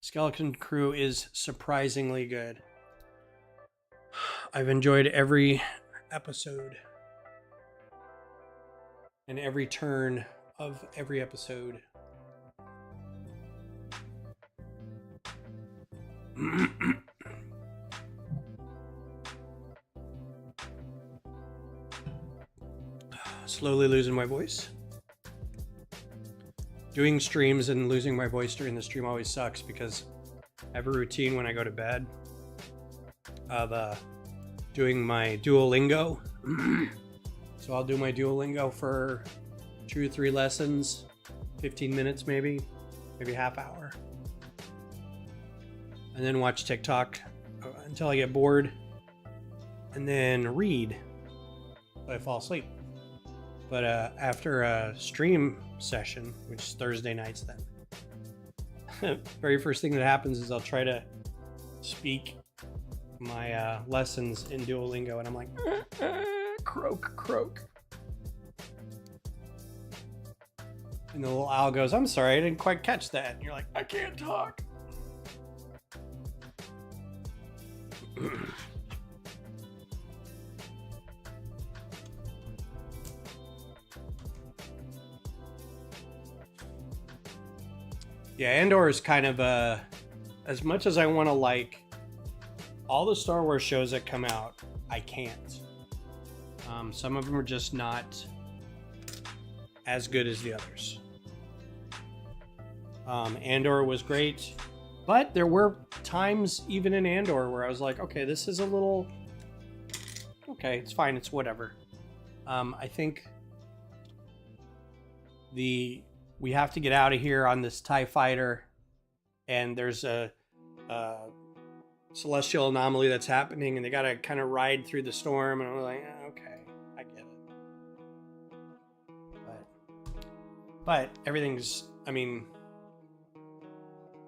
Skeleton Crew is surprisingly good. I've enjoyed every episode and every turn of every episode. Slowly losing my voice. Doing streams and losing my voice during the stream always sucks, because I have a routine when I go to bed of doing my Duolingo. So I'll do my Duolingo for 2 or 3 lessons, 15 minutes maybe half hour. And then watch TikTok until I get bored, and then read till I fall asleep. But after a stream session, which is Thursday nights then, very first thing that happens is I'll try to speak my lessons in Duolingo, and I'm like, croak. And the little owl goes, I'm sorry, I didn't quite catch that. And you're like, I can't talk. Yeah, Andor is kind of as much as I want to like all the Star Wars shows that come out, I can't. Some of them are just not as good as the others. Andor was great, but there were times even in Andor where I was like, okay, this is a little... Okay, it's fine, it's whatever. I think the we have to get out of here on this TIE fighter, and there's a celestial anomaly that's happening, and they got to kind of ride through the storm. And I'm like, okay, I get it. But everything's, I mean,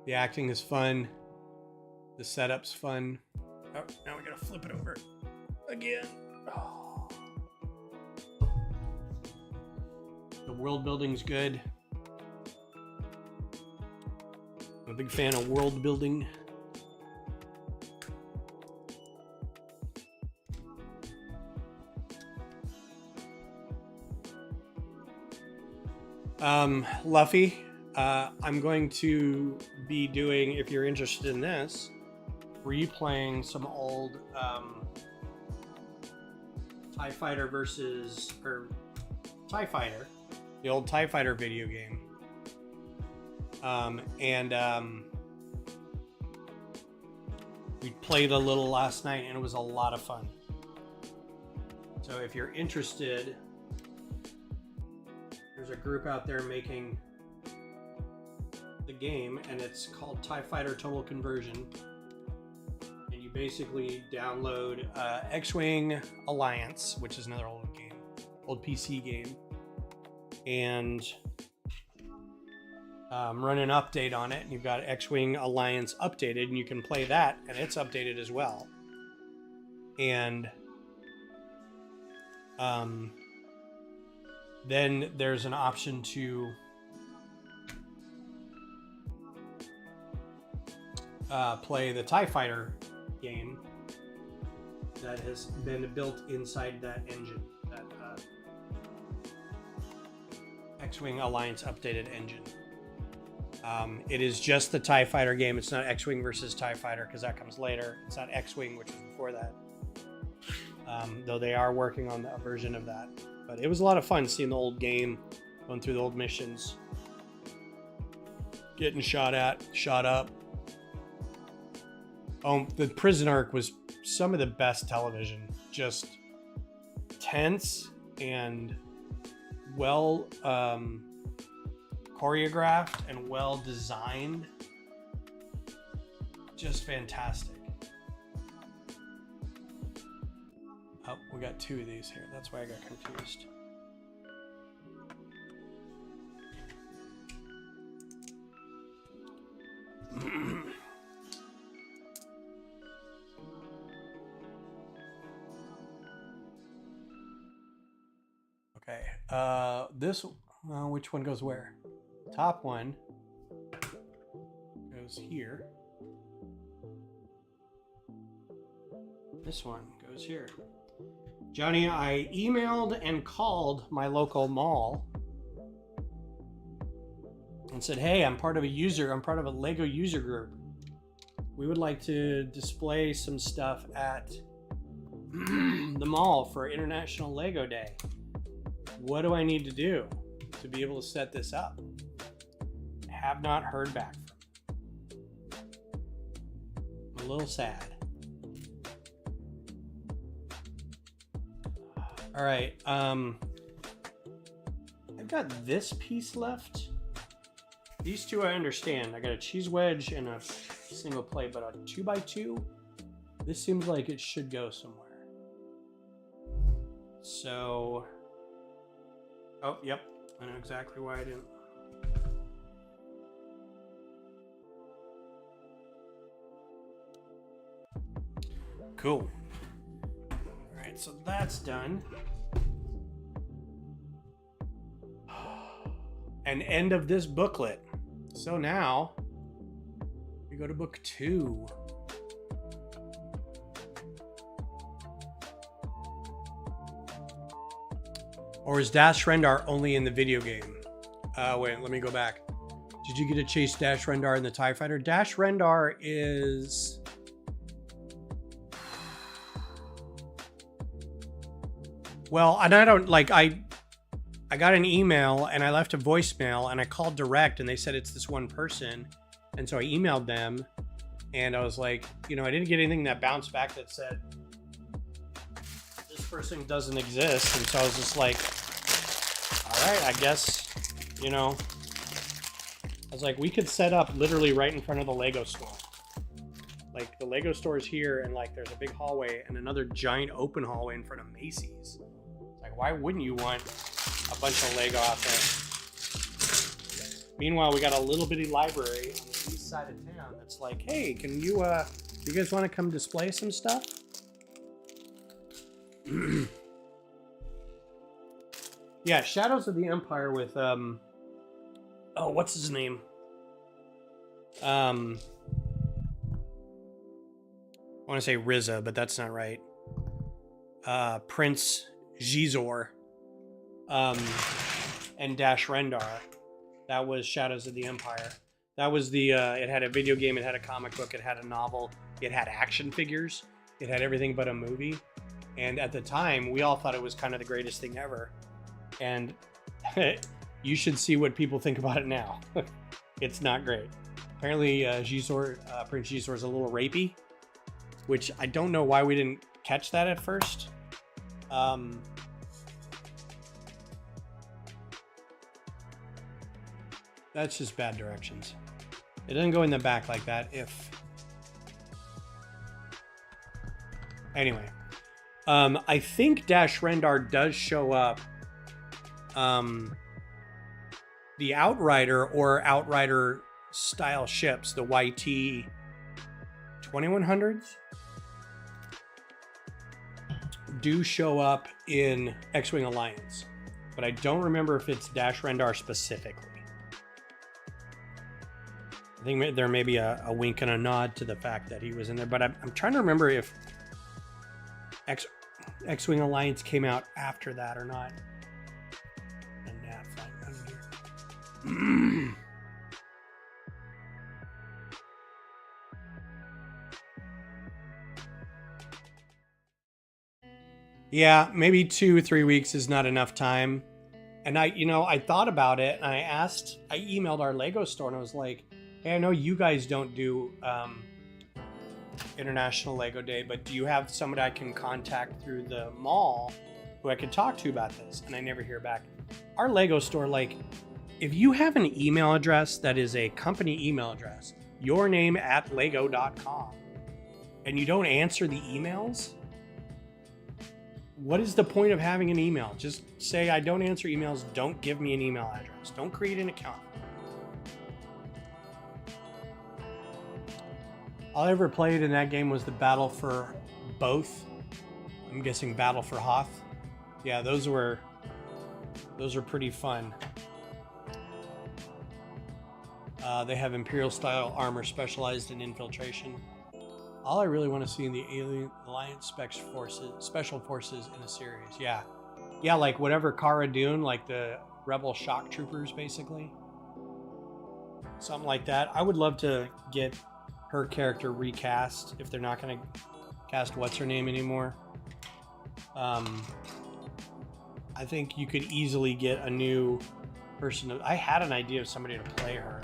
the acting is fun. The setup's fun. Oh, now we got to flip it over again. Oh. The world building's good. I'm a big fan of world building. Luffy, I'm going to be doing, if you're interested in this, replaying some old TIE Fighter versus, or TIE Fighter, the old TIE Fighter video game. We played a little last night, and it was a lot of fun. So if you're interested, there's a group out there making the game, and it's called TIE Fighter Total Conversion. And you basically download X-Wing Alliance, which is another old game, old PC game, and run an update on it. And you've got X-Wing Alliance updated, and you can play that, and it's updated as well. And then there's an option to play the TIE Fighter game that has been built inside that engine, that X-Wing Alliance updated engine. It is just the TIE Fighter game. It's not X-Wing versus TIE Fighter, because that comes later. It's not X-Wing, which was before that. Though they are working on a version of that. But it was a lot of fun seeing the old game, going through the old missions, getting shot up. Oh, the prison arc was some of the best television. Just tense and well choreographed and well designed. Just fantastic. Oh, we got two of these here. That's why I got confused. Okay. This, which one goes where? Top one goes here. This one goes here. Johnny, I emailed and called my local mall and said, hey, I'm part of a Lego user group. We would like to display some stuff at the mall for International Lego Day. What do I need to do to be able to set this up? Have not heard back from them. I'm a little sad. All right, I've got this piece left. These two I understand. I got a cheese wedge and a single plate, but a 2x2, this seems like it should go somewhere. So, oh, yep, I know exactly why I didn't. Cool. All right, so that's done. And end of this booklet. So now we go to book 2. Or is Dash Rendar only in the video game? Wait, let me go back. Did you get to chase Dash Rendar in the TIE Fighter? Dash Rendar is... Well, and I don't, like, I got an email and I left a voicemail and I called direct and they said it's this one person. And so I emailed them and I was like, you know, I didn't get anything that bounced back that said this person doesn't exist. And so I was just like, all right, I guess, you know, I was like, we could set up literally right in front of the Lego store. Like the Lego store is here, and like there's a big hallway and another giant open hallway in front of Macy's. It's like, why wouldn't you want a bunch of Lego out there? Meanwhile, we got a little bitty library on the east side of town that's like, hey, can you guys want to come display some stuff? Yeah, Shadows of the Empire with oh, what's his name? I want to say Riza, but that's not right. Prince Gizor, and Dash Rendar. That was Shadows of the Empire. That was the, it had a video game, it had a comic book, it had a novel, it had action figures, it had everything but a movie. And at the time, we all thought it was kind of the greatest thing ever. And you should see what people think about it now. It's not great. Apparently, Prince Gizor is a little rapey, which I don't know why we didn't catch that at first. That's just bad directions. It doesn't go in the back like that. Anyway, I think Dash Rendar does show up. The Outrider or Outrider style ships, the YT 2100s, do show up in X-Wing Alliance, but I don't remember if it's Dash Rendar specifically. I think there may be a wink and a nod to the fact that he was in there, but I'm trying to remember if X-Wing Alliance came out after that or not. And that flying around here. Yeah, maybe 2 or 3 weeks is not enough time. And I thought about it, and I emailed our Lego store, and I was like, hey, I know you guys don't do International Lego Day, but do you have somebody I can contact through the mall who I could talk to about this? And I never hear back. Our Lego store, like, if you have an email address that is a company email address, yourname@lego.com, and you don't answer the emails, what is the point of having an email? Just say, I don't answer emails. Don't give me an email address. Don't create an account. All I ever played in that game was the Battle for Both. I'm guessing Battle for Hoth. Yeah, those were pretty fun. They have Imperial style armor specialized in infiltration. All I really want to see in the Alien Alliance special forces in a series. Yeah, like whatever Cara Dune, like the Rebel shock troopers, basically. Something like that. I would love to get her character recast if they're not going to cast what's her name anymore. I think you could easily get a new person. I had an idea of somebody to play her.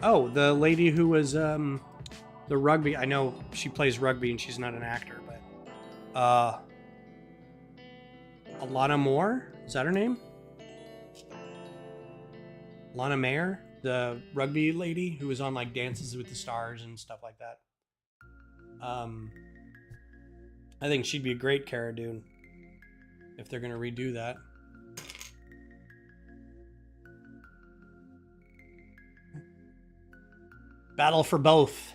Oh, the lady who was the rugby. I know she plays rugby and she's not an actor, but Alana Moore, is that her name? Lana Mayer, the rugby lady who was on like Dances with the Stars and stuff like that. I think she'd be a great Cara Dune if they're gonna redo that. Battle for Both.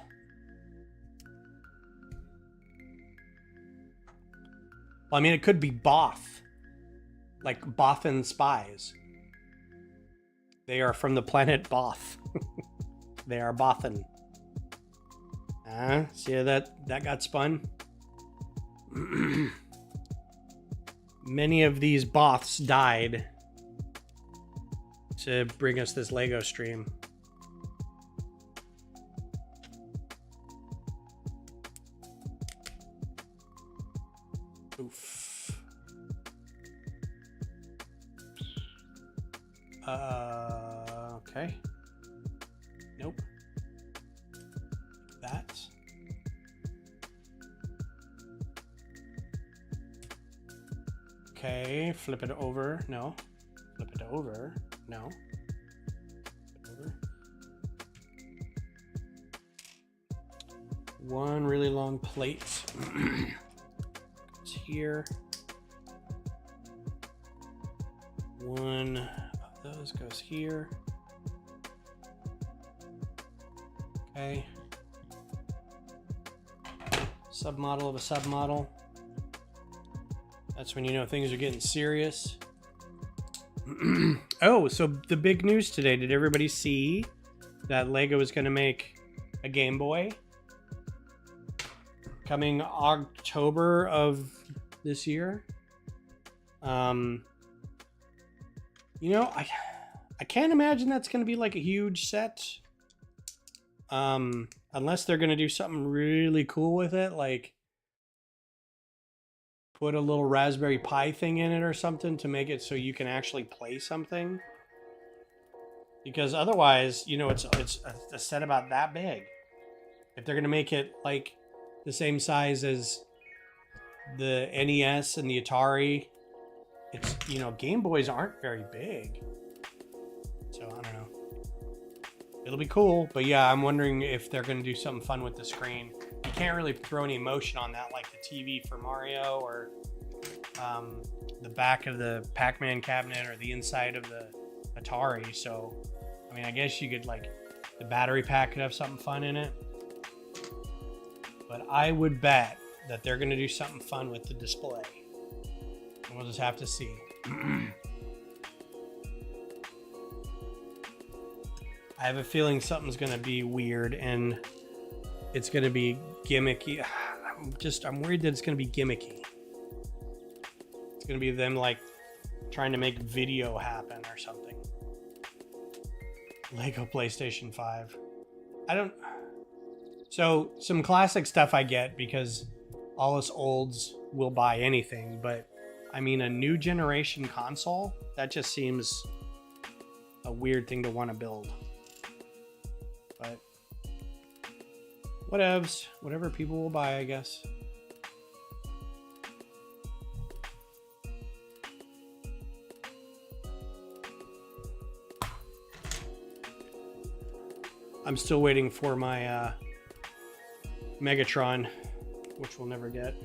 Well, I mean, it could be Both, like Bothan spies. They are from the planet Both. They are Bothan. See how that got spun? Many of these Boths died to bring us this Lego stream. Oof. Okay. Nope. That. Okay, flip it over. No. Flip it over. No. over. One really long plate. It's here. One of those goes here. Okay. Submodel of a submodel. That's when you know things are getting serious. Oh, so the big news today. Did everybody see that Lego is going to make a Game Boy? Coming October of this year. You know, I can't imagine that's going to be like a huge set. Unless they're going to do something really cool with it, like put a little Raspberry Pi thing in it or something to make it so you can actually play something. Because otherwise, you know, it's a set about that big. If they're going to make it like the same size as the NES and the Atari, it's, you know, Game Boys aren't very big. So I don't know. It'll be cool, but yeah, I'm wondering if they're going to do something fun with the screen. You can't really throw any emotion on that, like the TV for Mario or the back of the Pac-Man cabinet or the inside of the Atari. So, I mean, I guess you could, like, the battery pack could have something fun in it. But I would bet that they're going to do something fun with the display. And we'll just have to see. I have a feeling something's going to be weird and it's going to be gimmicky. I'm worried that it's going to be gimmicky. It's going to be them like trying to make video happen or something. Lego PlayStation 5. So some classic stuff I get because all us olds will buy anything, but I mean a new generation console, that just seems a weird thing to want to build. But whatevs, whatever people will buy, I guess. I'm still waiting for my Megatron, which we'll never get.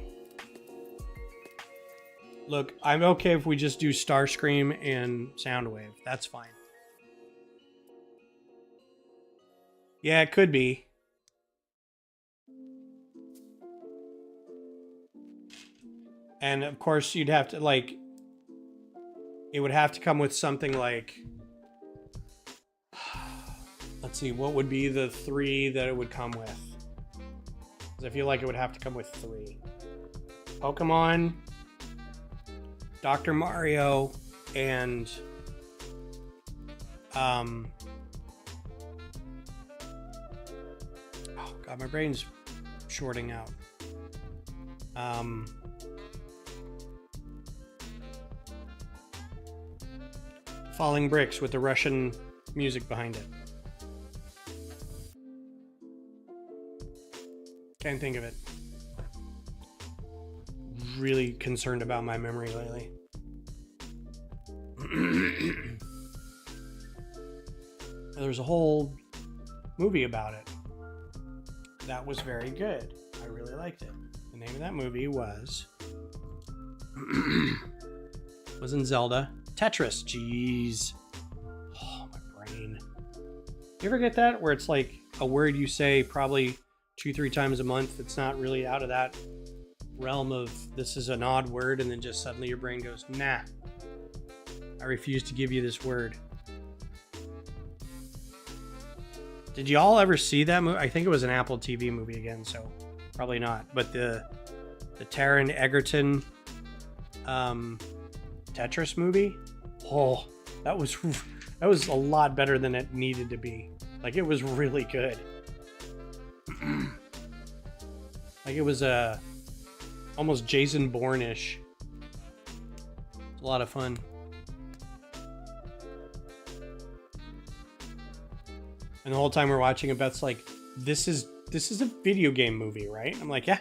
Look, I'm okay if we just do Starscream and Soundwave. That's fine. Yeah, it could be. And of course, you'd have to, like, it would have to come with something like, let's see, what would be the 3 that it would come with? Because I feel like it would have to come with 3. Pokemon, Dr. Mario, and oh god, my brain's shorting out. Falling Bricks with the Russian music behind it. Can't think of it. Really concerned about my memory lately. There's a whole movie about it. That was very good. I really liked it. The name of that movie was wasn't Zelda. Tetris. Jeez. Oh, my brain. You ever get that? Where it's like a word you say probably 2-3 times a month. It's not really out of that realm of this is an odd word, and then just suddenly your brain goes, nah. I refuse to give you this word. Did you all ever see that movie? I think it was an Apple TV movie again, so probably not. But the Taron Egerton Tetris movie, oh, that was a lot better than it needed to be. Like, it was really good. Like, it was almost Jason Bourne-ish. It's a lot of fun. And the whole time we're watching it, Beth's like, this is a video game movie, right? I'm like, yeah.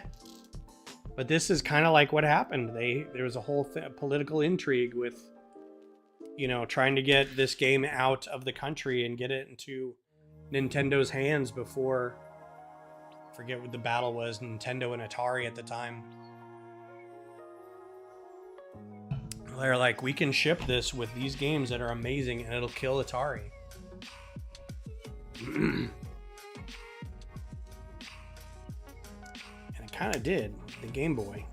But this is kind of like what happened. There was a whole political intrigue with, you know, trying to get this game out of the country and get it into Nintendo's hands before, I forget what the battle was, Nintendo and Atari at the time. They're like, we can ship this with these games that are amazing and it'll kill Atari. And it kind of did, the Game Boy.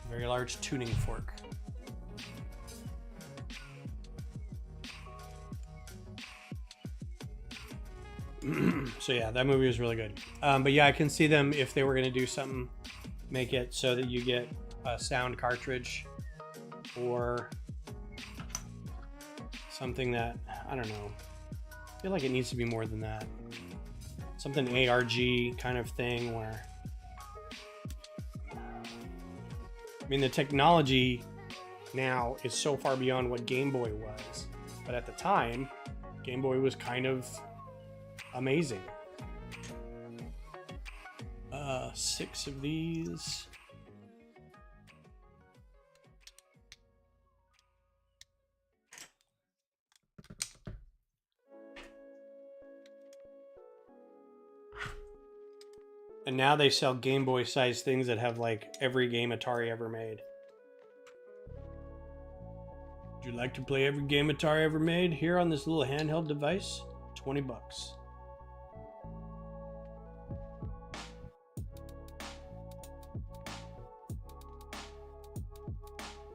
Very large tuning fork. So yeah, that movie was really good. But yeah, I can see them, if they were going to do something, make it so that you get a sound cartridge or something that, I don't know, I feel like it needs to be more than that. Something ARG kind of thing where, I mean, the technology now is so far beyond what Game Boy was, but at the time, Game Boy was kind of amazing. 6 of these. And now they sell Game Boy sized things that have like every game Atari ever made. Would you like to play every game Atari ever made? Here on this little handheld device, 20 bucks.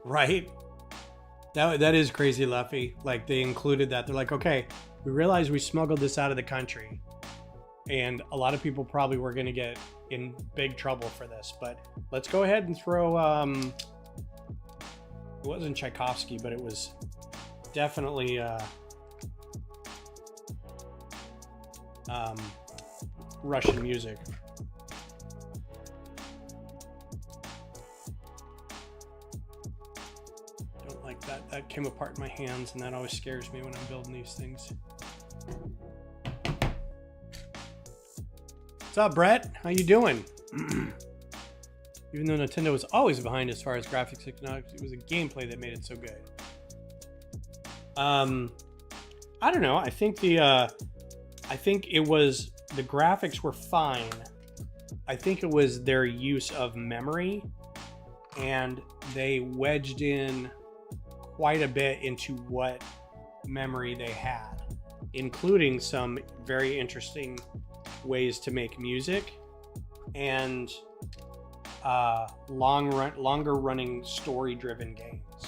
Right? That is crazy, Luffy. Like, they included that. They're like, okay, we realize we smuggled this out of the country. And a lot of people probably were going to get in big trouble for this. But let's go ahead and throw... it wasn't Tchaikovsky, but it was definitely... Russian music. Don't like that. That came apart in my hands, and that always scares me when I'm building these things. What's up, Brett? How you doing? Even though Nintendo was always behind as far as graphics technology, it was a gameplay that made it so good. I don't know. I think it was, the graphics were fine. I think it was their use of memory, and they wedged in quite a bit into what memory they had, including some very interesting ways to make music and longer running story driven games.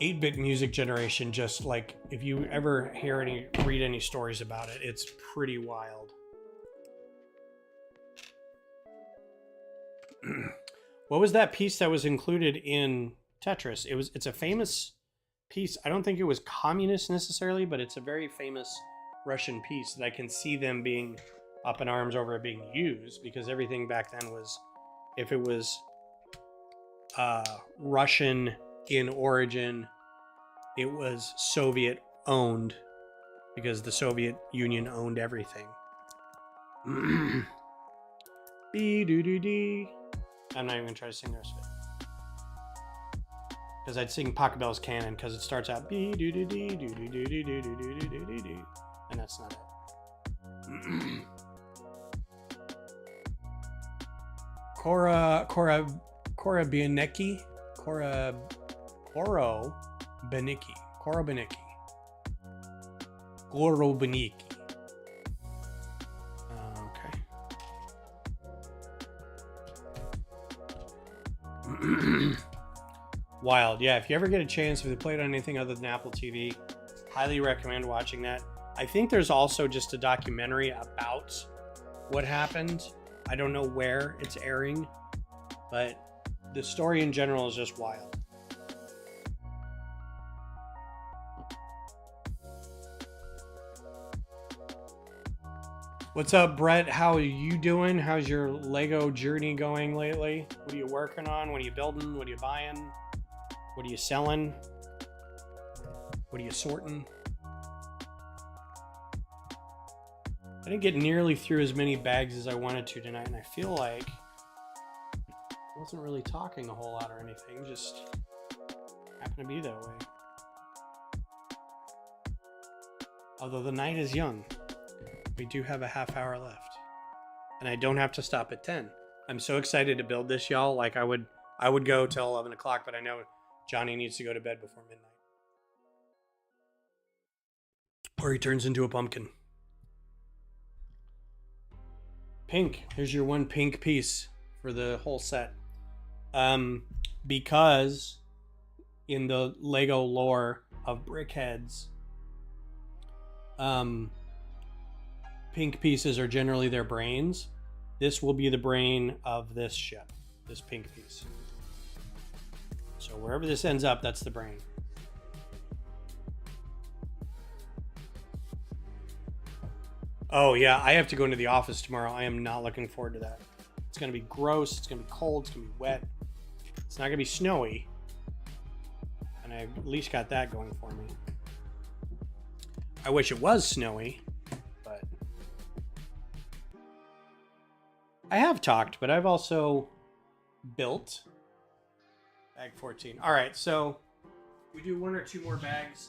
8-bit music generation, just like, if you ever read any stories about it, it's pretty wild. What was that piece that was included in Tetris? It's a famous piece. I don't think it was communist necessarily, but it's a very famous Russian piece that I can see them being up in arms over it being used, because everything back then was, if it was Russian in origin, it was Soviet owned, because the Soviet Union owned everything. B-do-do-dee. I'm not even gonna try to sing the rest of it, because I'd sing Pachelbel's Canon, because it starts out B-do-do-dee, do-do-do-do-do-do-do-do-do-do, and that's not it. Cora Bianecki. Cora Benicki. Okay. Wild. Yeah, if you ever get a chance, if you play it on anything other than Apple TV, highly recommend watching that. I think there's also just a documentary about what happened. I don't know where it's airing, but the story in general is just wild. What's up, Brett? How are you doing? How's your Lego journey going lately? What are you working on? What are you building? What are you buying? What are you selling? What are you sorting? I didn't get nearly through as many bags as I wanted to tonight, and I feel like I wasn't really talking a whole lot or anything, just happened to be that way. Although the night is young, we do have a half hour left, and I don't have to stop at 10. I'm so excited to build this, y'all. Like I would go till 11 o'clock, but I know Johnny needs to go to bed before midnight, or he turns into a pumpkin. Pink. Here's your one pink piece for the whole set. Because in the Lego lore of Brickheads, pink pieces are generally their brains. This will be the brain of this ship, this pink piece. So wherever this ends up, that's the brain. Oh yeah, I have to go into the office tomorrow. I am not looking forward to that. It's gonna be gross, it's gonna be cold, it's gonna be wet. It's not gonna be snowy. And I at least got that going for me. I wish it was snowy, but I have talked, but I've also built. Bag 14. All right, so we do one or two more bags.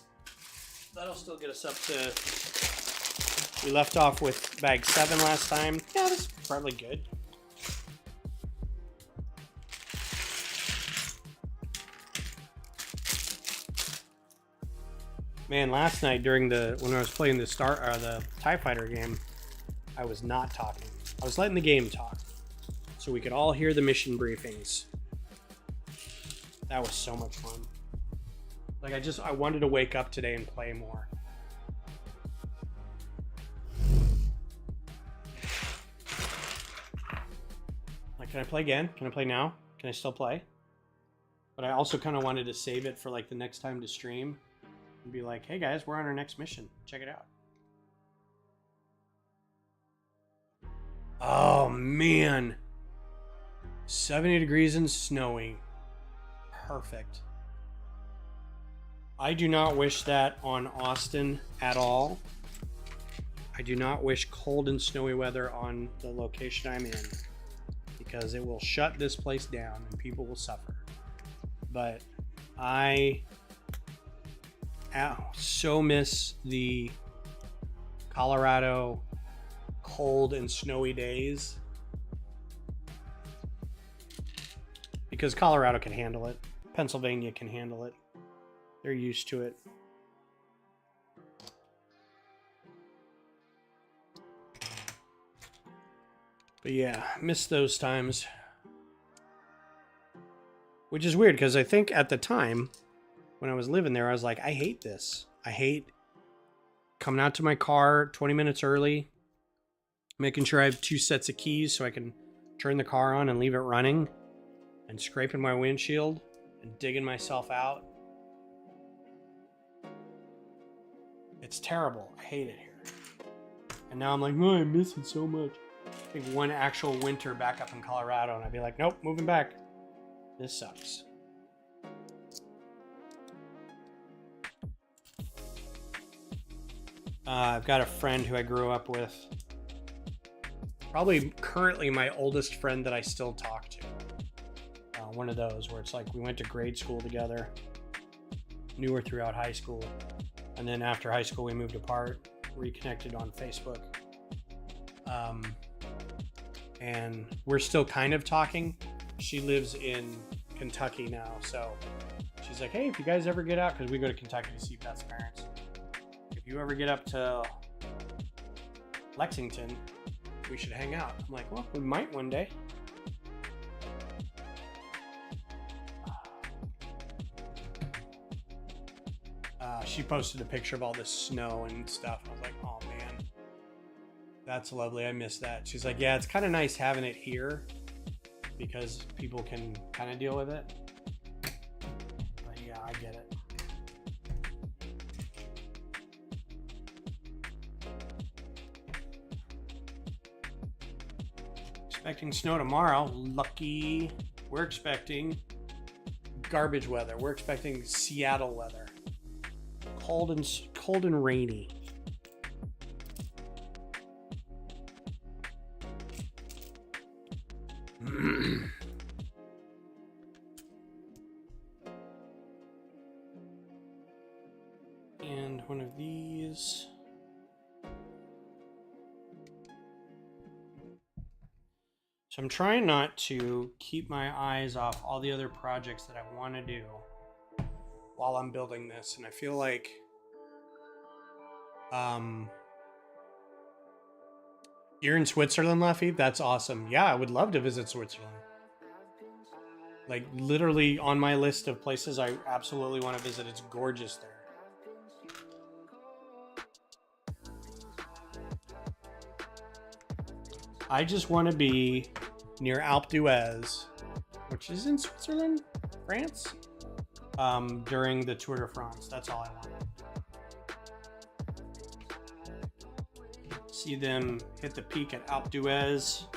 That'll still get us up to. We left off with bag 7 last time. Yeah, that's probably good. Man, last night when I was playing the TIE Fighter game, I was not talking. I was letting the game talk, so we could all hear the mission briefings. That was so much fun. Like I wanted to wake up today and play more. Like, can I play again? Can I play now? Can I still play? But I also kind of wanted to save it for like the next time to stream. And be like, hey guys, we're on our next mission. Check it out. Oh man. 70 degrees and snowy. Perfect. I do not wish that on Austin at all. I do not wish cold and snowy weather on the location I'm in, because it will shut this place down and people will suffer. But I so miss the Colorado cold and snowy days, because Colorado can handle it. Pennsylvania can handle it. They're used to it. But yeah, miss those times. Which is weird, because I think at the time when I was living there, I was like, I hate this. I hate coming out to my car 20 minutes early, making sure I have 2 sets of keys so I can turn the car on and leave it running, and scraping my windshield and digging myself out. It's terrible. I hate it here. And now I'm like, oh, I miss it so much. I think one actual winter back up in Colorado, and I'd be like, nope, moving back. This sucks. I've got a friend who I grew up with. Probably currently my oldest friend that I still talk to. One of those where it's like we went to grade school together, knew her throughout high school, and then after high school we moved apart, reconnected on Facebook. And we're still kind of talking. She lives in Kentucky now, so she's like, hey, if you guys ever get out, because we go to Kentucky to see Beth's parents, if you ever get up to Lexington, we should hang out. I'm like, well, we might one day. She posted a picture of all this snow and stuff. I was like, oh man, that's lovely. I miss that. She's like, yeah, it's kind of nice having it here because people can kind of deal with it. But yeah, I get it. Expecting snow tomorrow. Lucky. We're expecting garbage weather. We're expecting Seattle weather. Cold and rainy. And one of these. So I'm trying not to keep my eyes off all the other projects that I want to do while I'm building this. And I feel like you're in Switzerland, Luffy? That's awesome. Yeah, I would love to visit Switzerland. Like literally on my list of places I absolutely want to visit. It's gorgeous there. I just want to be near Alpe d'Huez, which is in Switzerland, France, during the Tour de France. That's all I want. See them hit the peak at Alpe d'Huez.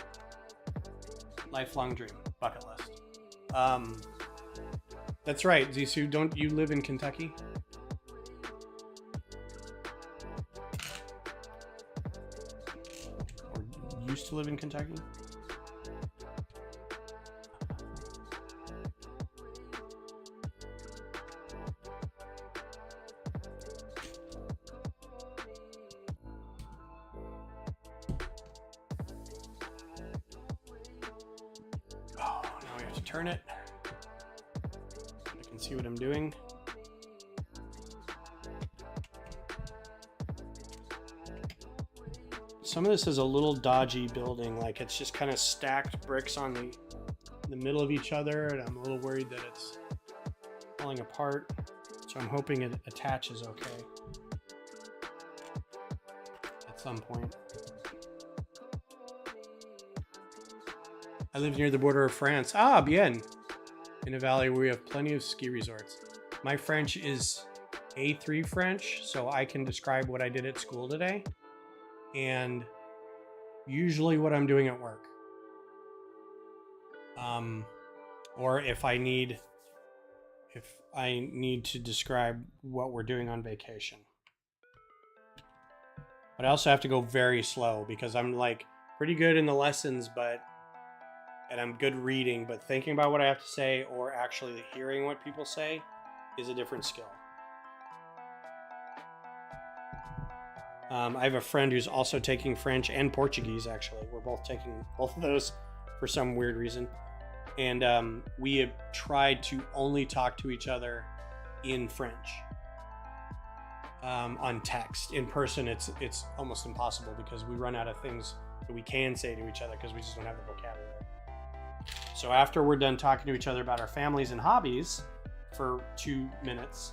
Lifelong dream, bucket list. That's right, Zissou. Don't you live in Kentucky? Or used to live in Kentucky? Oh, now we have to turn it. I can see what I'm doing. Some of this is a little dodgy building, like it's just kind of stacked bricks on the middle of each other, and I'm a little worried that it's falling apart. So I'm hoping it attaches okay at some point. I live near the border of France. Ah, bien. In a valley where we have plenty of ski resorts. My French is A3 French, so I can describe what I did at school today. And usually what I'm doing at work. Or if I need to describe what we're doing on vacation. But I also have to go very slow because I'm like pretty good in the lessons, and I'm good reading, but thinking about what I have to say or actually hearing what people say is a different skill. I have a friend who's also taking French and Portuguese, actually. We're both taking both of those for some weird reason. And we have tried to only talk to each other in French on text. In person, it's almost impossible because we run out of things that we can say to each other because we just don't have the vocabulary. So after we're done talking to each other about our families and hobbies for 2 minutes,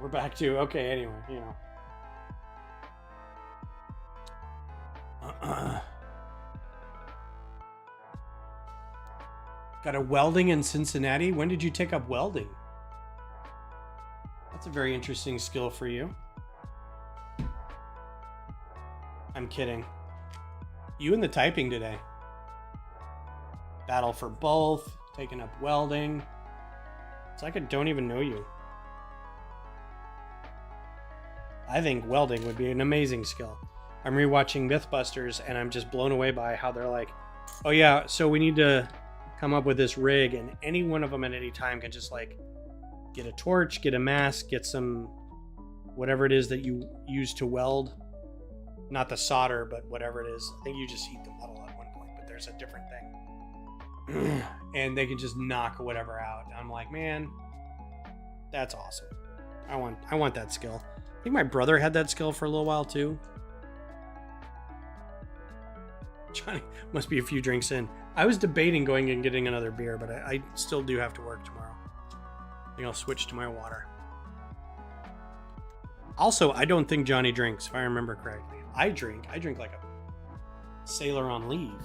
we're back to, okay, anyway, you know. Got a welding in Cincinnati. When did you take up welding? That's a very interesting skill for you. I'm kidding. You and the typing today. Battle for both. Taking up welding. It's like I don't even know you. I think welding would be an amazing skill. I'm rewatching Mythbusters and I'm just blown away by how they're like, oh yeah, so we need to come up with this rig, and any one of them at any time can just like get a torch, get a mask, get some whatever it is that you use to weld. Not the solder, but whatever it is. I think you just heat the metal at one point, but there's a different thing. And they can just knock whatever out. And I'm like, man, that's awesome. I want that skill. I think my brother had that skill for a little while too. Johnny must be a few drinks in. I was debating going and getting another beer, but I still do have to work tomorrow. I think I'll switch to my water. Also, I don't think Johnny drinks, if I remember correctly. I drink like a sailor on leave.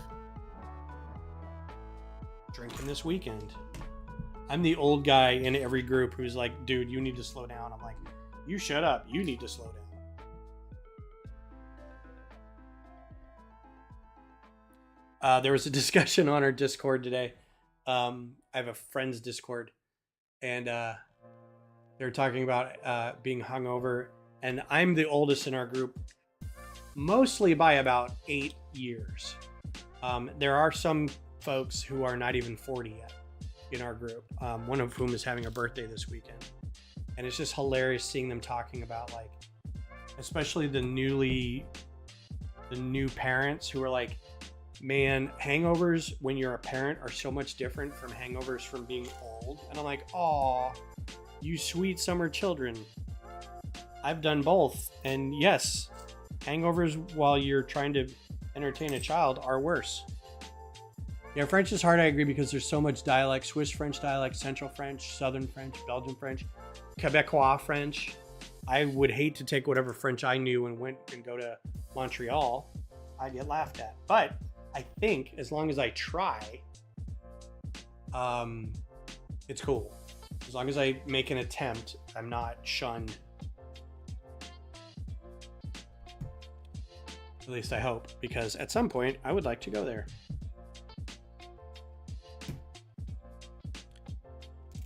Drinking this weekend. I'm the old guy in every group who's like, dude, you need to slow down. I'm like, you shut up. You need to slow down. There was a discussion on our Discord today. I have a friend's Discord, and they're talking about being hungover, and I'm the oldest in our group, mostly by about 8 years. There are some folks who are not even 40 yet in our group, one of whom is having a birthday this weekend. And it's just hilarious seeing them talking about, like, especially the new parents who are like, man, hangovers when you're a parent are so much different from hangovers from being old. And I'm like, aw, you sweet summer children. I've done both. And yes, hangovers while you're trying to entertain a child are worse. Yeah, French is hard, I agree, because there's so much dialect. Swiss French dialect, Central French, Southern French, Belgian French, Quebecois French. I would hate to take whatever French I knew and went and go to Montreal. I'd get laughed at. But I think as long as I try, it's cool. As long as I make an attempt, I'm not shunned. At least I hope, because at some point I would like to go there.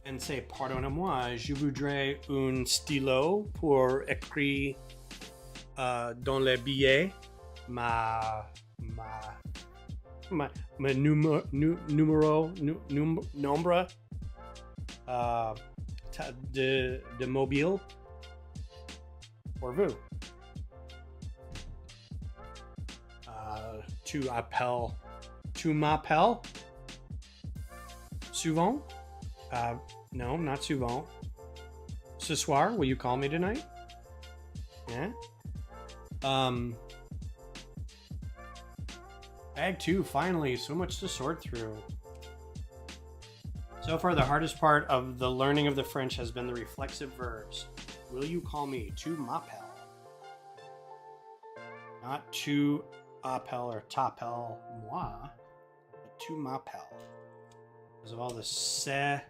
And say, pardonnez-moi, je voudrais un stylo pour écrire dans le billet nombre de mobile pour vous. Tu m'appelles souvent? No, not souvent. Ce soir, will you call me tonight? Yeah. Bag 2, finally, so much to sort through. So far, the hardest part of the learning of the French has been the reflexive verbs. Will you call me? Tu m'appelles. Not tu appelles or t'appelles moi, but tu m'appelles. Because of all the se,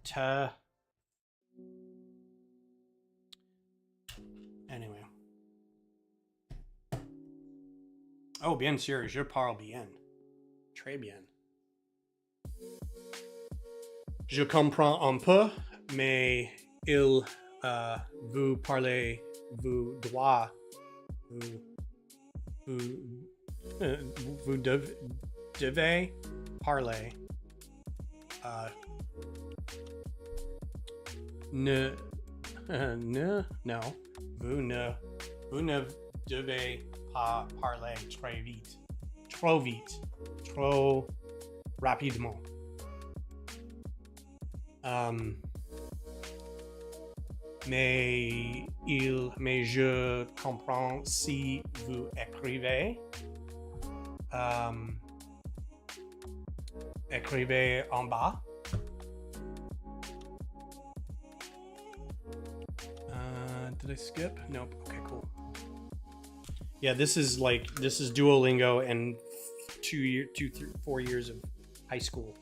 te. Anyway. Oh, bien sûr, je parle bien. Très bien. Je comprends un peu, mais il vous parlez, vous doit, vous devez parler. No. Vous ne devez pas parler très vite. Trop rapidement. Mais je comprends si vous écrivez. Écrivez en bas. Did I skip? Nope. Okay, cool. Yeah, this is Duolingo and 4 years of high school.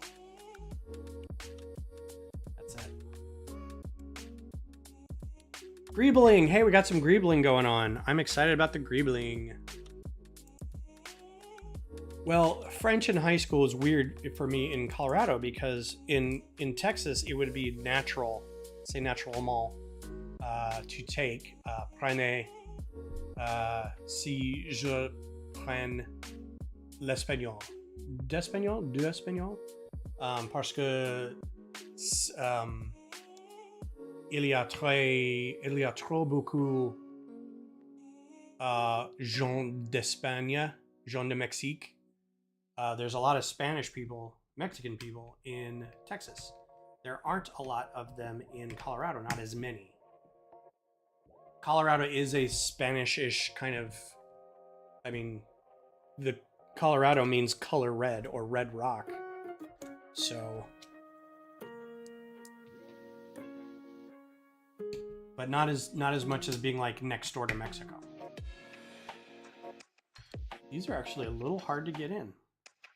That's it. Greebling. Hey, we got some greebling going on. I'm excited about the greebling. Well, French in high school is weird for me in Colorado because in Texas it would be natural, say naturellement, to take. Prenez. Si je prends l'espagnol. D'espagnol? Parce que il y a trop beaucoup gens d'Espagne, gens de Mexique. There's a lot of Spanish people, Mexican people in Texas. There aren't a lot of them in Colorado, not as many. Colorado is a Spanish-ish kind of, I mean, the Colorado means color red or red rock. So, but not as much as being like next door to Mexico. These are actually a little hard to get in.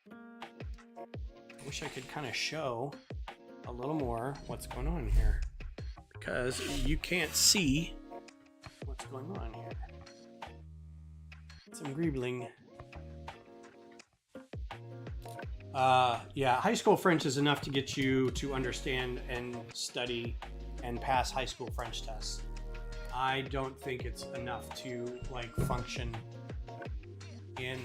I wish I could kind of show a little more what's going on here, because you can't see what's going on here. Some greebling. Yeah, high school French is enough to get you to understand and study and pass high school French tests. I don't think it's enough to like function in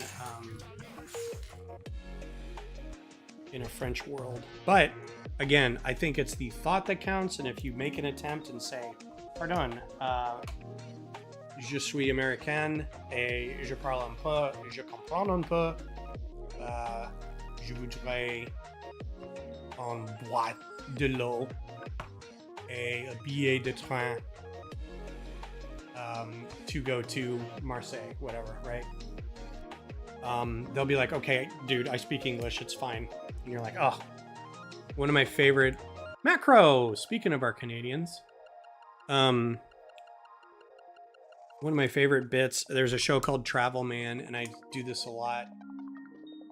a French world. But again, I think it's the thought that counts, and if you make an attempt and say, pardon, je suis américaine et je parle un peu, je comprends un peu, je voudrais une boîte de l'eau et un billet de train to go to Marseille, whatever, right? They'll be like, okay, dude, I speak English, it's fine. And you're like, oh, one of my favorite macro. Speaking of our Canadians, one of my favorite bits, there's a show called Travel Man, and I do this a lot.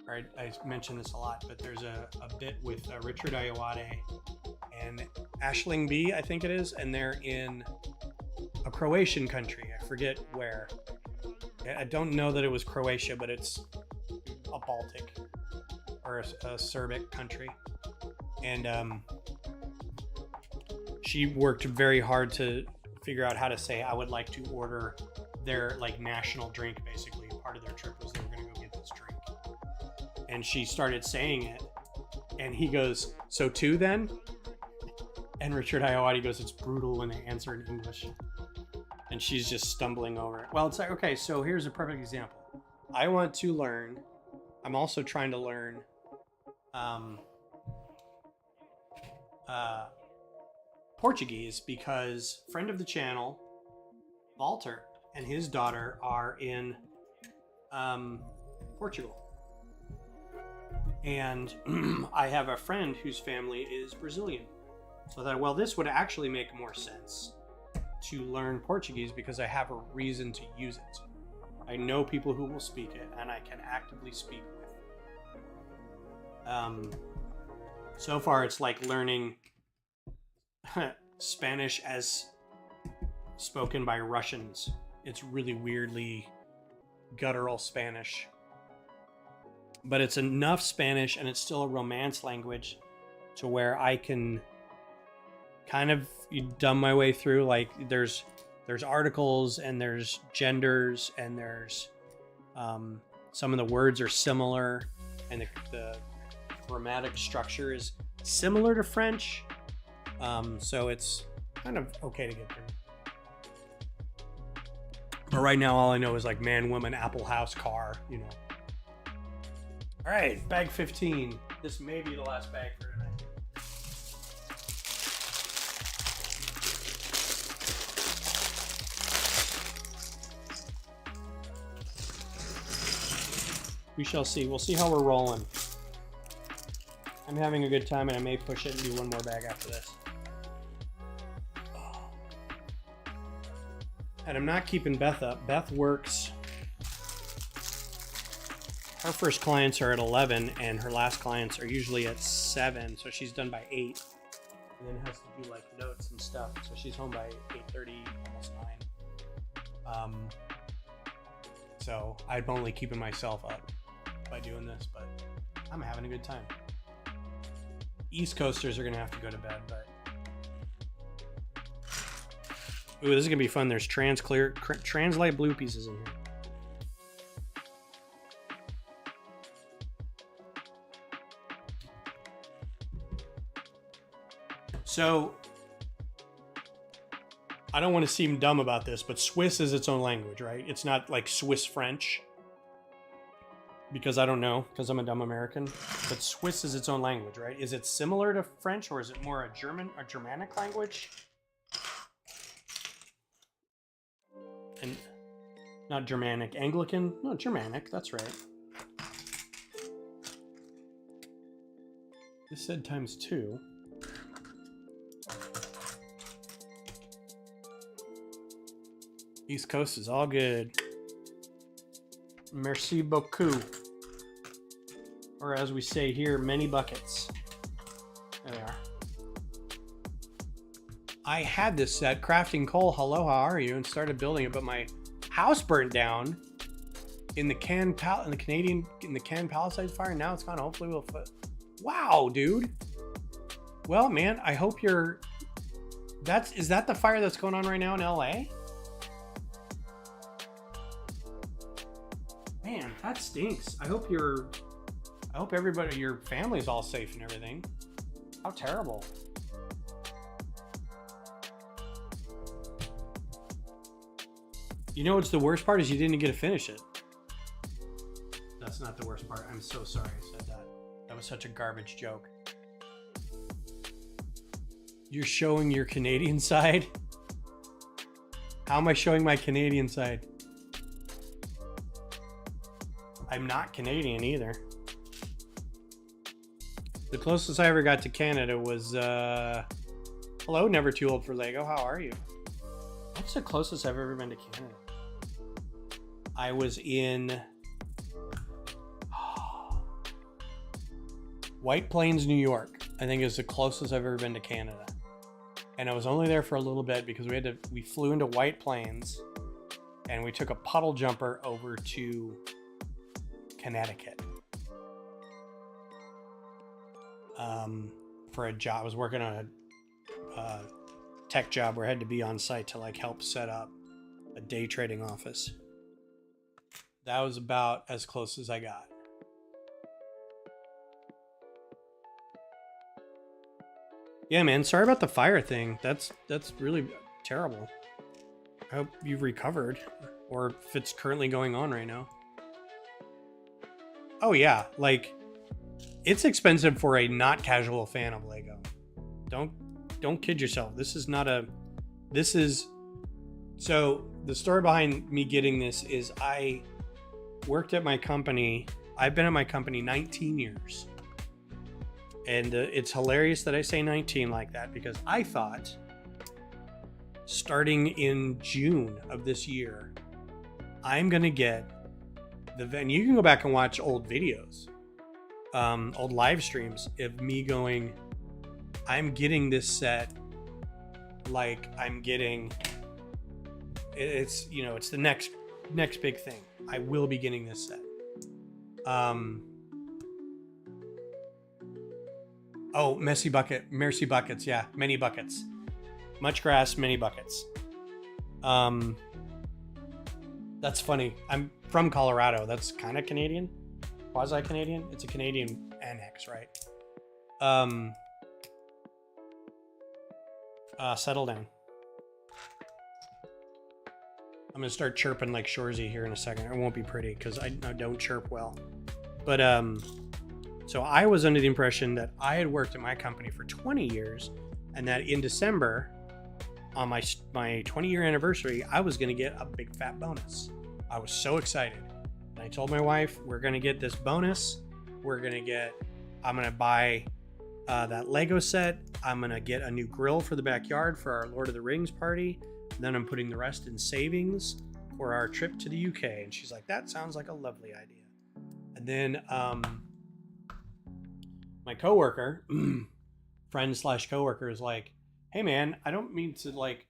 Or I mention this a lot, but there's a bit with Richard Ayoade and Aisling B, I think it is, and they're in a Croatian country. I forget where. I don't know that it was Croatia, but it's a Baltic or a Serbic country. And she worked very hard to figure out how to say, I would like to order their like national drink, basically. Part of their trip was they were going to go get this drink. And she started saying it, and he goes, so two then? And Richard Ayoade goes, it's brutal when they answer in English. And she's just stumbling over it. Well, it's like, okay, so here's a perfect example. I want to learn, I'm also trying to learn Portuguese, because friend of the channel, Walter, and his daughter are in Portugal. And I have a friend whose family is Brazilian. So I thought, well, this would actually make more sense to learn Portuguese because I have a reason to use it. I know people who will speak it, and I can actively speak with. So far, it's like learning Spanish as spoken by Russians. It's really weirdly guttural Spanish. But it's enough Spanish, and it's still a Romance language to where I can kind of dumb my way through. Like there's articles, and there's genders, and there's some of the words are similar, and the grammatic structure is similar to French. So it's kind of okay to get through. But right now, all I know is like man, woman, apple, house, car, you know. All right, bag 15. This may be the last bag for tonight. We shall see. We'll see how we're rolling. I'm having a good time, and I may push it and do one more bag after this. And I'm not keeping Beth up. Beth works. Her first clients are at 11, and her last clients are usually at 7, so she's done by 8. And then has to do like notes and stuff, so she's home by 8:30, almost 9. So I'm only keeping myself up by doing this, but I'm having a good time. East Coasters are gonna have to go to bed, but ooh, this is gonna be fun. There's translate blue pieces in here. So I don't want to seem dumb about this, but Swiss is its own language, right? It's not like Swiss French, because I don't know, because I'm a dumb American. But Swiss is its own language, right? Is it similar to French, or is it more a Germanic language? And not Germanic, Anglican? No, Germanic, that's right. This said ×2. East Coast is all good. Merci beaucoup. Or as we say here, many buckets. There they are. I had this set, Crafting Coal, hello, how are you? And started building it, but my house burnt down. in the Cannes Palisades fire. Now it's gone. Hopefully we'll. Wow, dude. Well, man, I hope you're. Is that the fire that's going on right now in LA? Man, that stinks. I hope everybody, your family's all safe and everything. How terrible. You know what's the worst part is you didn't get to finish it. That's not the worst part. I'm so sorry I said that. That was such a garbage joke. You're showing your Canadian side? How am I showing my Canadian side? I'm not Canadian either. The closest I ever got to Canada was, hello, never too old for Lego. How are you? What's the closest I've ever been to Canada? I was in White Plains, New York. I think is the closest I've ever been to Canada. And I was only there for a little bit because we flew into White Plains and we took a puddle jumper over to Connecticut. For a job. I was working on a tech job where I had to be on site to like help set up a day trading office. That was about as close as I got. Yeah, man. Sorry about the fire thing. That's really terrible. I hope you've recovered, or if it's currently going on right now. Oh yeah, like it's expensive for a not casual fan of Lego. Don't kid yourself. So the story behind me getting this is I worked at my company. I've been at my company 19 years. And it's hilarious that I say 19 like that because I thought starting in June of this year, I'm going to get and you can go back and watch old videos, old live streams of me going, I'm getting this set like I'm getting, it's the next big thing. I will be getting this set. Mercy buckets. Yeah. Many buckets. Much grass, many buckets. That's funny. I'm from Colorado. That's kind of Canadian. Quasi-Canadian. It's a Canadian annex, right? Settle down. I'm going to start chirping like Shorzy here in a second. It won't be pretty because I don't chirp well. But, so I was under the impression that I had worked at my company for 20 years and that in December, on my 20-year anniversary, I was going to get a big fat bonus. I was so excited. And I told my wife, we're going to get this bonus. I'm going to buy that Lego set. I'm going to get a new grill for the backyard for our Lord of the Rings party. And then I'm putting the rest in savings for our trip to the UK. And she's like, that sounds like a lovely idea. And then, my coworker, friend/coworker is like, hey man, I don't mean to like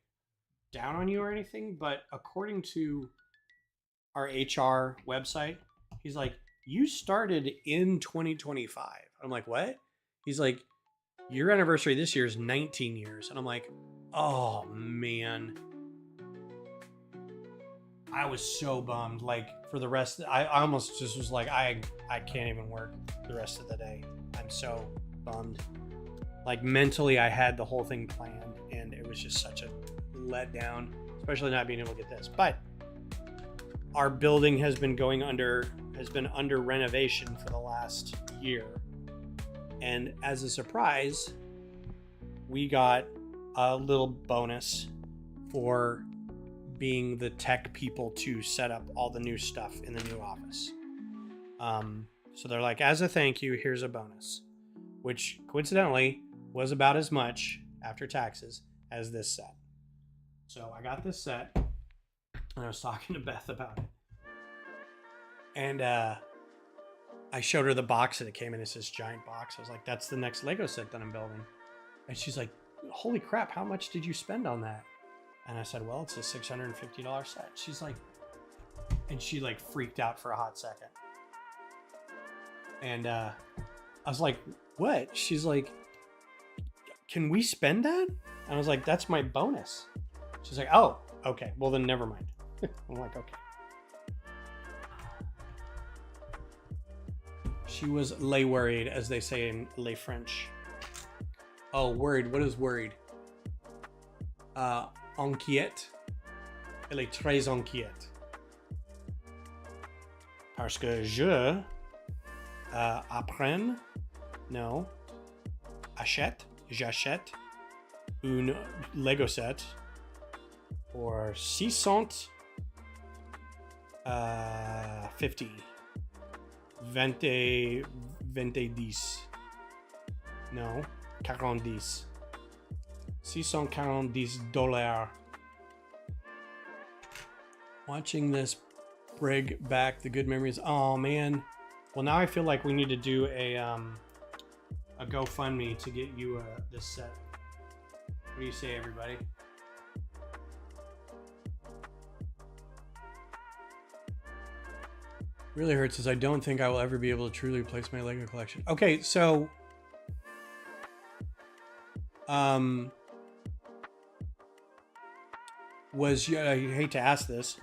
down on you or anything, but according to our HR website, he's like, you started in 2025. I'm like, what? He's like, your anniversary this year is 19 years. And I'm like, oh man. I was so bummed. Like for the rest, I almost just was like, I can't even work the rest of the day. I'm so bummed. Like mentally, I had the whole thing planned, and it was just such a letdown, especially not being able to get this. But our building has been under renovation for the last year, and as a surprise, we got a little bonus for being the tech people to set up all the new stuff in the new office. So they're like, as a thank you, here's a bonus, which coincidentally was about as much after taxes as this set. So I got this set and I was talking to Beth about it. And I showed her the box that it came in. It's this giant box. I was like, that's the next Lego set that I'm building. And she's like, holy crap, how much did you spend on that? And I said, well, it's a $650 set. She's like, And she like freaked out for a hot second. And I was like, what? She's like, can we spend that? And I was like, that's my bonus. She's like, oh, okay. Well, then never mind. I'm like, okay. She was lay worried, as they say in lay French. Oh, worried. What is worried? Inquiète. Elle est très inquiète. Parce que je apprends, non, j'achète une Lego set pour 650 20 10 non 40 $640. Watching this bring back the good memories. Oh man. Well, now I feel like we need to do a GoFundMe to get you this set. What do you say, everybody? Really hurts is I don't think I will ever be able to truly replace my Lego collection. Okay, so I hate to ask this,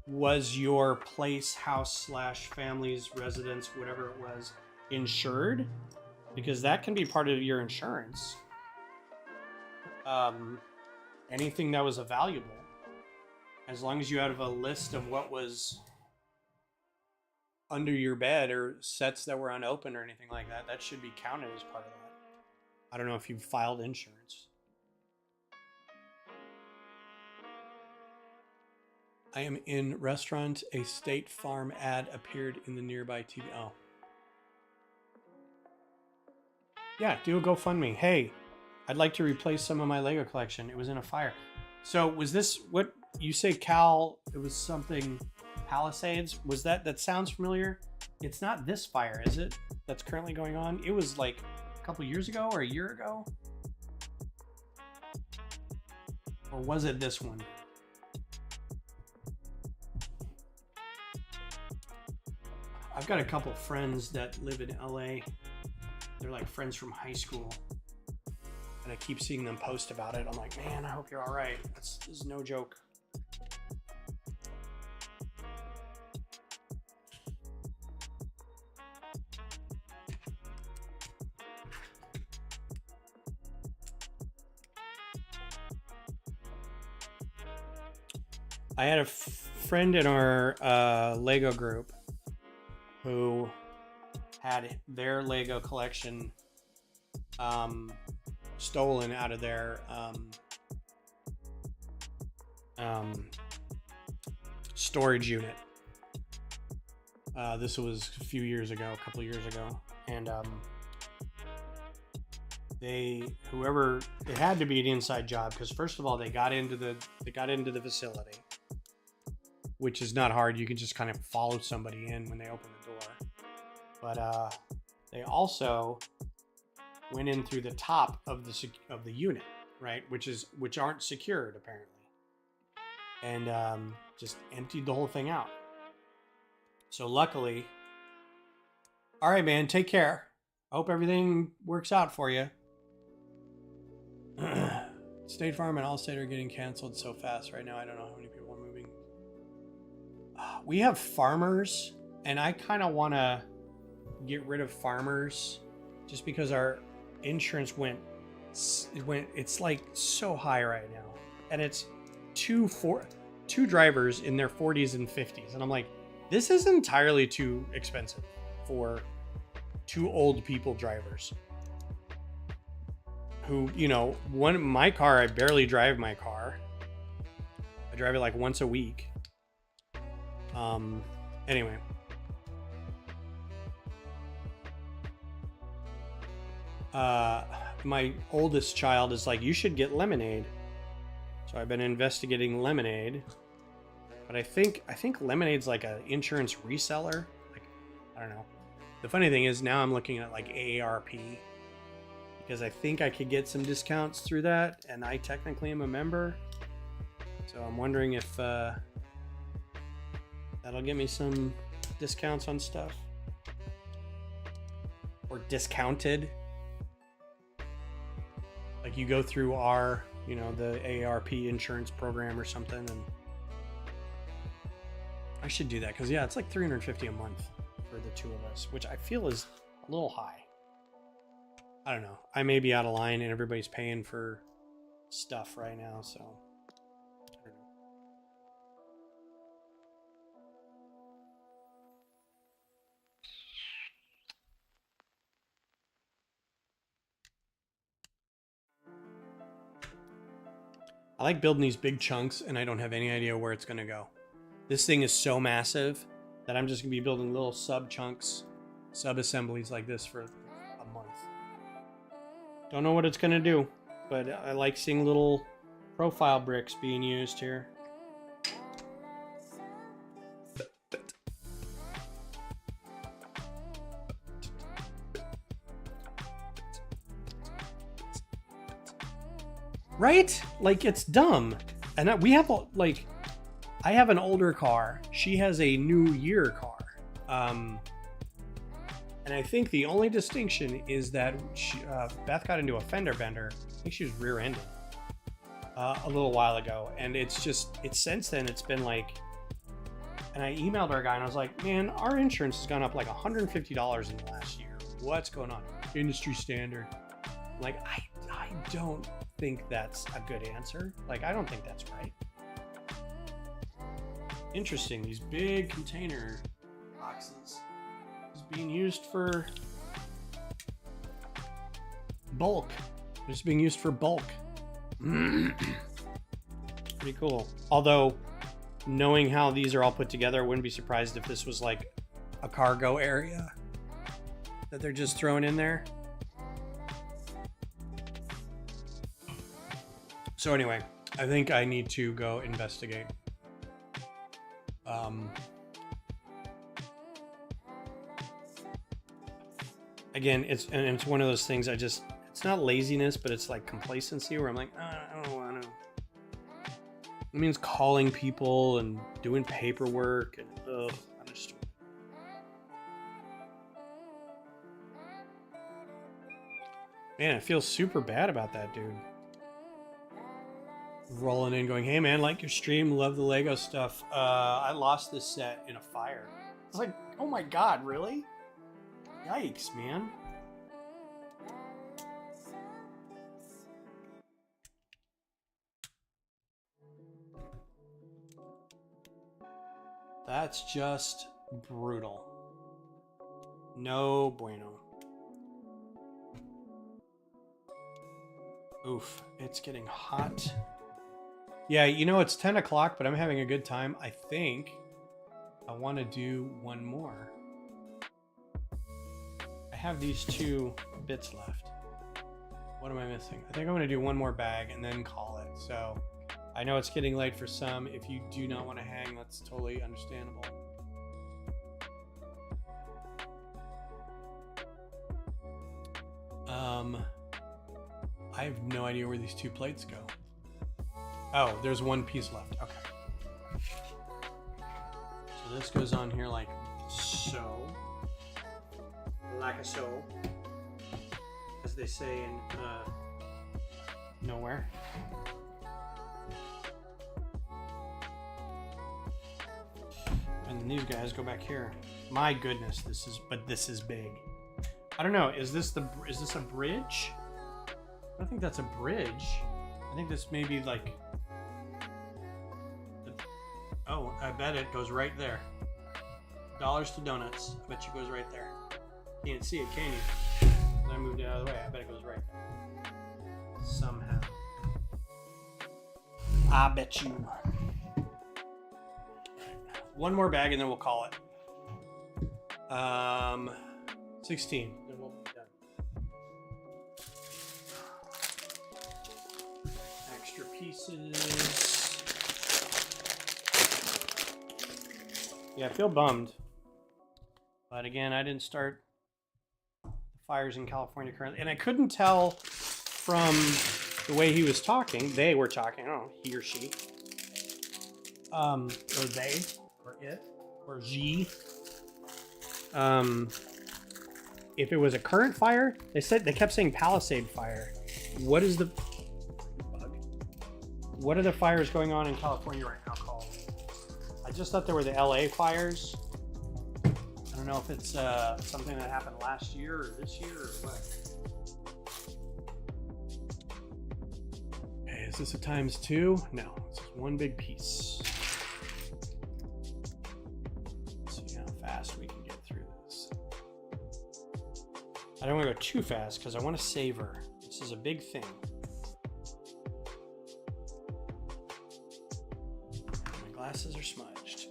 was your place, house / family's residence, whatever it was, insured? Because that can be part of your insurance. Anything that was valuable, as long as you have a list of what was under your bed or sets that were unopened or anything like that, that should be counted as part of that. I don't know if you've filed insurance. I am in restaurant. A State Farm ad appeared in the nearby TV. Oh. Yeah, do a GoFundMe. Hey, I'd like to replace some of my Lego collection. It was in a fire. So was this what you say, Cal? It was something Palisades. Was that sounds familiar? It's not this fire, is it? That's currently going on. It was like a couple years ago or a year ago, or was it this one? I've got a couple friends that live in LA. They're like friends from high school. And I keep seeing them post about it. I'm like, man, I hope you're all right. This is no joke. I had a friend in our Lego group who had their Lego collection stolen out of their storage unit. This was a few years ago, a couple of years ago, and it had to be an inside job because first of all they got into the facility, which is not hard. You can just kind of follow somebody in when they open the door. But they also went in through the top of the unit, right? Which aren't secured apparently, and just emptied the whole thing out. So luckily, all right, man, take care. I hope everything works out for you. State Farm and Allstate are getting canceled so fast right now. I don't know how many people are moving. We have Farmers, and I kind of want to get rid of Farmers just because our insurance it's like so high right now, and it's two drivers in their 40s and 50s, and I'm like, this is entirely too expensive for two old people drivers who, my car, I barely drive my car. I drive it like once a week. Anyway. My oldest child is like, you should get Lemonade. So I've been investigating Lemonade, but I think Lemonade's like an insurance reseller. Like, I don't know. The funny thing is now I'm looking at like AARP because I think I could get some discounts through that, and I technically am a member. So I'm wondering if That'll give me some discounts on stuff. Or discounted. Like you go through our, you know, the AARP insurance program or something, and I should do that because yeah, it's like $350 a month for the two of us, which I feel is a little high. I don't know. I may be out of line and everybody's paying for stuff right now, so I don't know. I like building these big chunks and I don't have any idea where it's going to go. This thing is so massive that I'm just going to be building little sub chunks, sub assemblies like this for a month. Don't know what it's going to do, but I like seeing little profile bricks being used here. Right? Like, it's dumb. And we have, like, I have an older car. She has a new year car. And I think the only distinction is that Beth got into a fender bender. I think she was rear-ended a little while ago. And it's since then, it's been like, and I emailed our guy and I was like, man, our insurance has gone up like $150 in the last year. What's going on? Industry standard. Like, I don't think that's a good answer. Like, I don't think that's right. Interesting. These big container boxes is being used for bulk. It's being used for bulk. Pretty cool. Although, knowing how these are all put together, I wouldn't be surprised if this was like a cargo area that they're just throwing in there. So anyway, I think I need to go investigate. Again, it's one of those things it's not laziness, but it's like complacency where I'm like, I don't want to. It means calling people and doing paperwork and I'm just. Man, I feel super bad about that dude. Rolling in going, hey man, like your stream, love the Lego stuff. I lost this set in a fire. It's like, oh my god, really? Yikes, man. That's just brutal. No bueno. Oof, it's getting hot. Yeah, you know, it's 10 o'clock, but I'm having a good time. I think I want to do one more. I have these 2 bits left. What am I missing? I think I'm going to do one more bag and then call it. So I know it's getting late for some. If you do not want to hang, that's totally understandable. I have no idea where these 2 plates go. Oh, there's 1 piece left. Okay. So this goes on here like so. Like a so. As they say in nowhere. And then these guys go back here. My goodness, this is big. I don't know, is this a bridge? I don't think that's a bridge. I think this may be like... Oh, I bet it goes right there. Dollars to donuts. I bet you it goes right there. You can't see it, can you? I moved it out of the way. I bet it goes right there. Somehow. I bet you. One more bag and then we'll call it. 16. Then we'll be done. Extra pieces. Yeah, I feel bummed. But again, I didn't start the fires in California currently. And I couldn't tell from the way he was talking. They were talking. I don't know, he or she. Or they, or it. or G. If it was a current fire, they kept saying Palisade fire. What is the bug? What are the fires going on in California right now called? I just thought there were the LA fires. I don't know if it's something that happened last year or this year or what. Okay, is this a ×2? No, it's just one big piece. Let's see how fast we can get through this. I don't want to go too fast because I want to savor. This is a big thing. My glasses are smudged.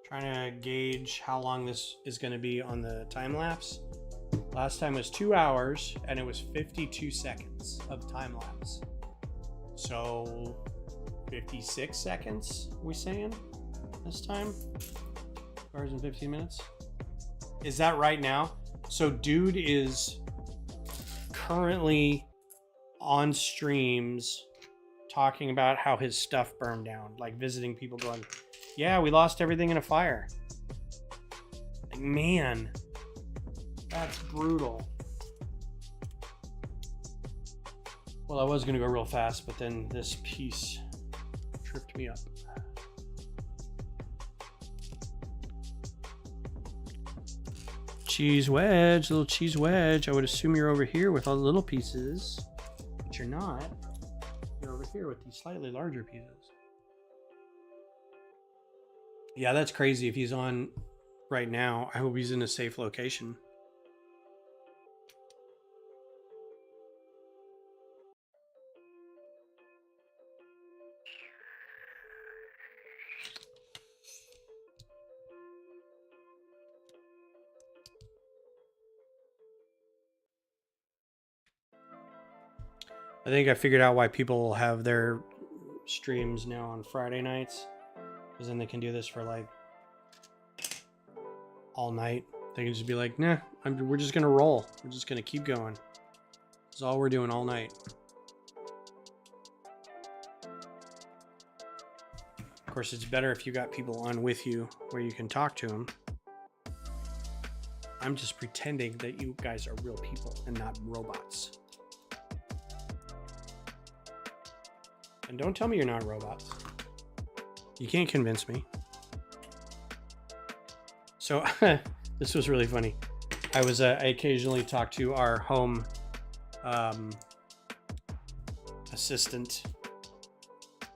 Trying to gauge how long this is going to be on the time lapse. Last time was 2 hours and it was 52 seconds of time lapse. So 56 seconds, we saying this time? 2 hours and 15 minutes. Is that right now? So dude is currently on streams talking about how his stuff burned down, like visiting people going, yeah, we lost everything in a fire. Like, man, that's brutal. Well, I was gonna go real fast, but then this piece tripped me up. Cheese wedge, little cheese wedge. I would assume you're over here with all the little pieces, but you're not. You're over here with these slightly larger pieces. Yeah, that's crazy. If he's on right now, I hope he's in a safe location. I think I figured out why people have their streams now on Friday nights. Because then they can do this for like all night. They can just be like, nah, we're just going to roll. We're just going to keep going. That's all we're doing all night. Of course, it's better if you got people on with you where you can talk to them. I'm just pretending that you guys are real people and not robots. And don't tell me you're not robots. You can't convince me. So this was really funny. I occasionally talk to our home assistant,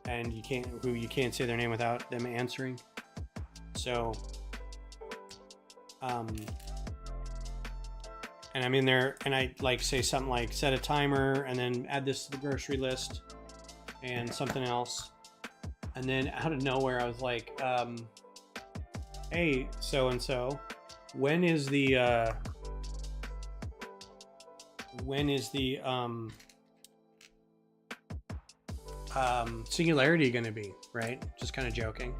and you can't say their name without them answering. So and I'm in there and I like say something like set a timer and then add this to the grocery list and something else. And then out of nowhere, I was like, hey, so-and-so, when is the singularity going to be, right? Just kind of joking.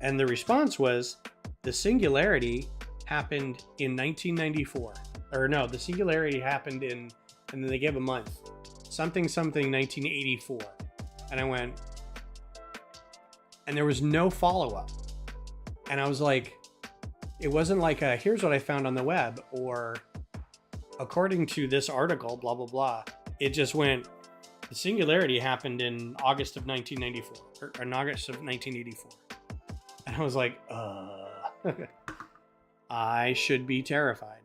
And the response was, the singularity happened in 1994. Or no, the singularity happened in, and then they gave a month. Something 1984. And I went, and there was no follow-up. And I was like, it wasn't like a, here's what I found on the web, or according to this article, blah, blah, blah. It just went, the singularity happened in August of 1994, or in August of 1984. And I was like, I should be terrified.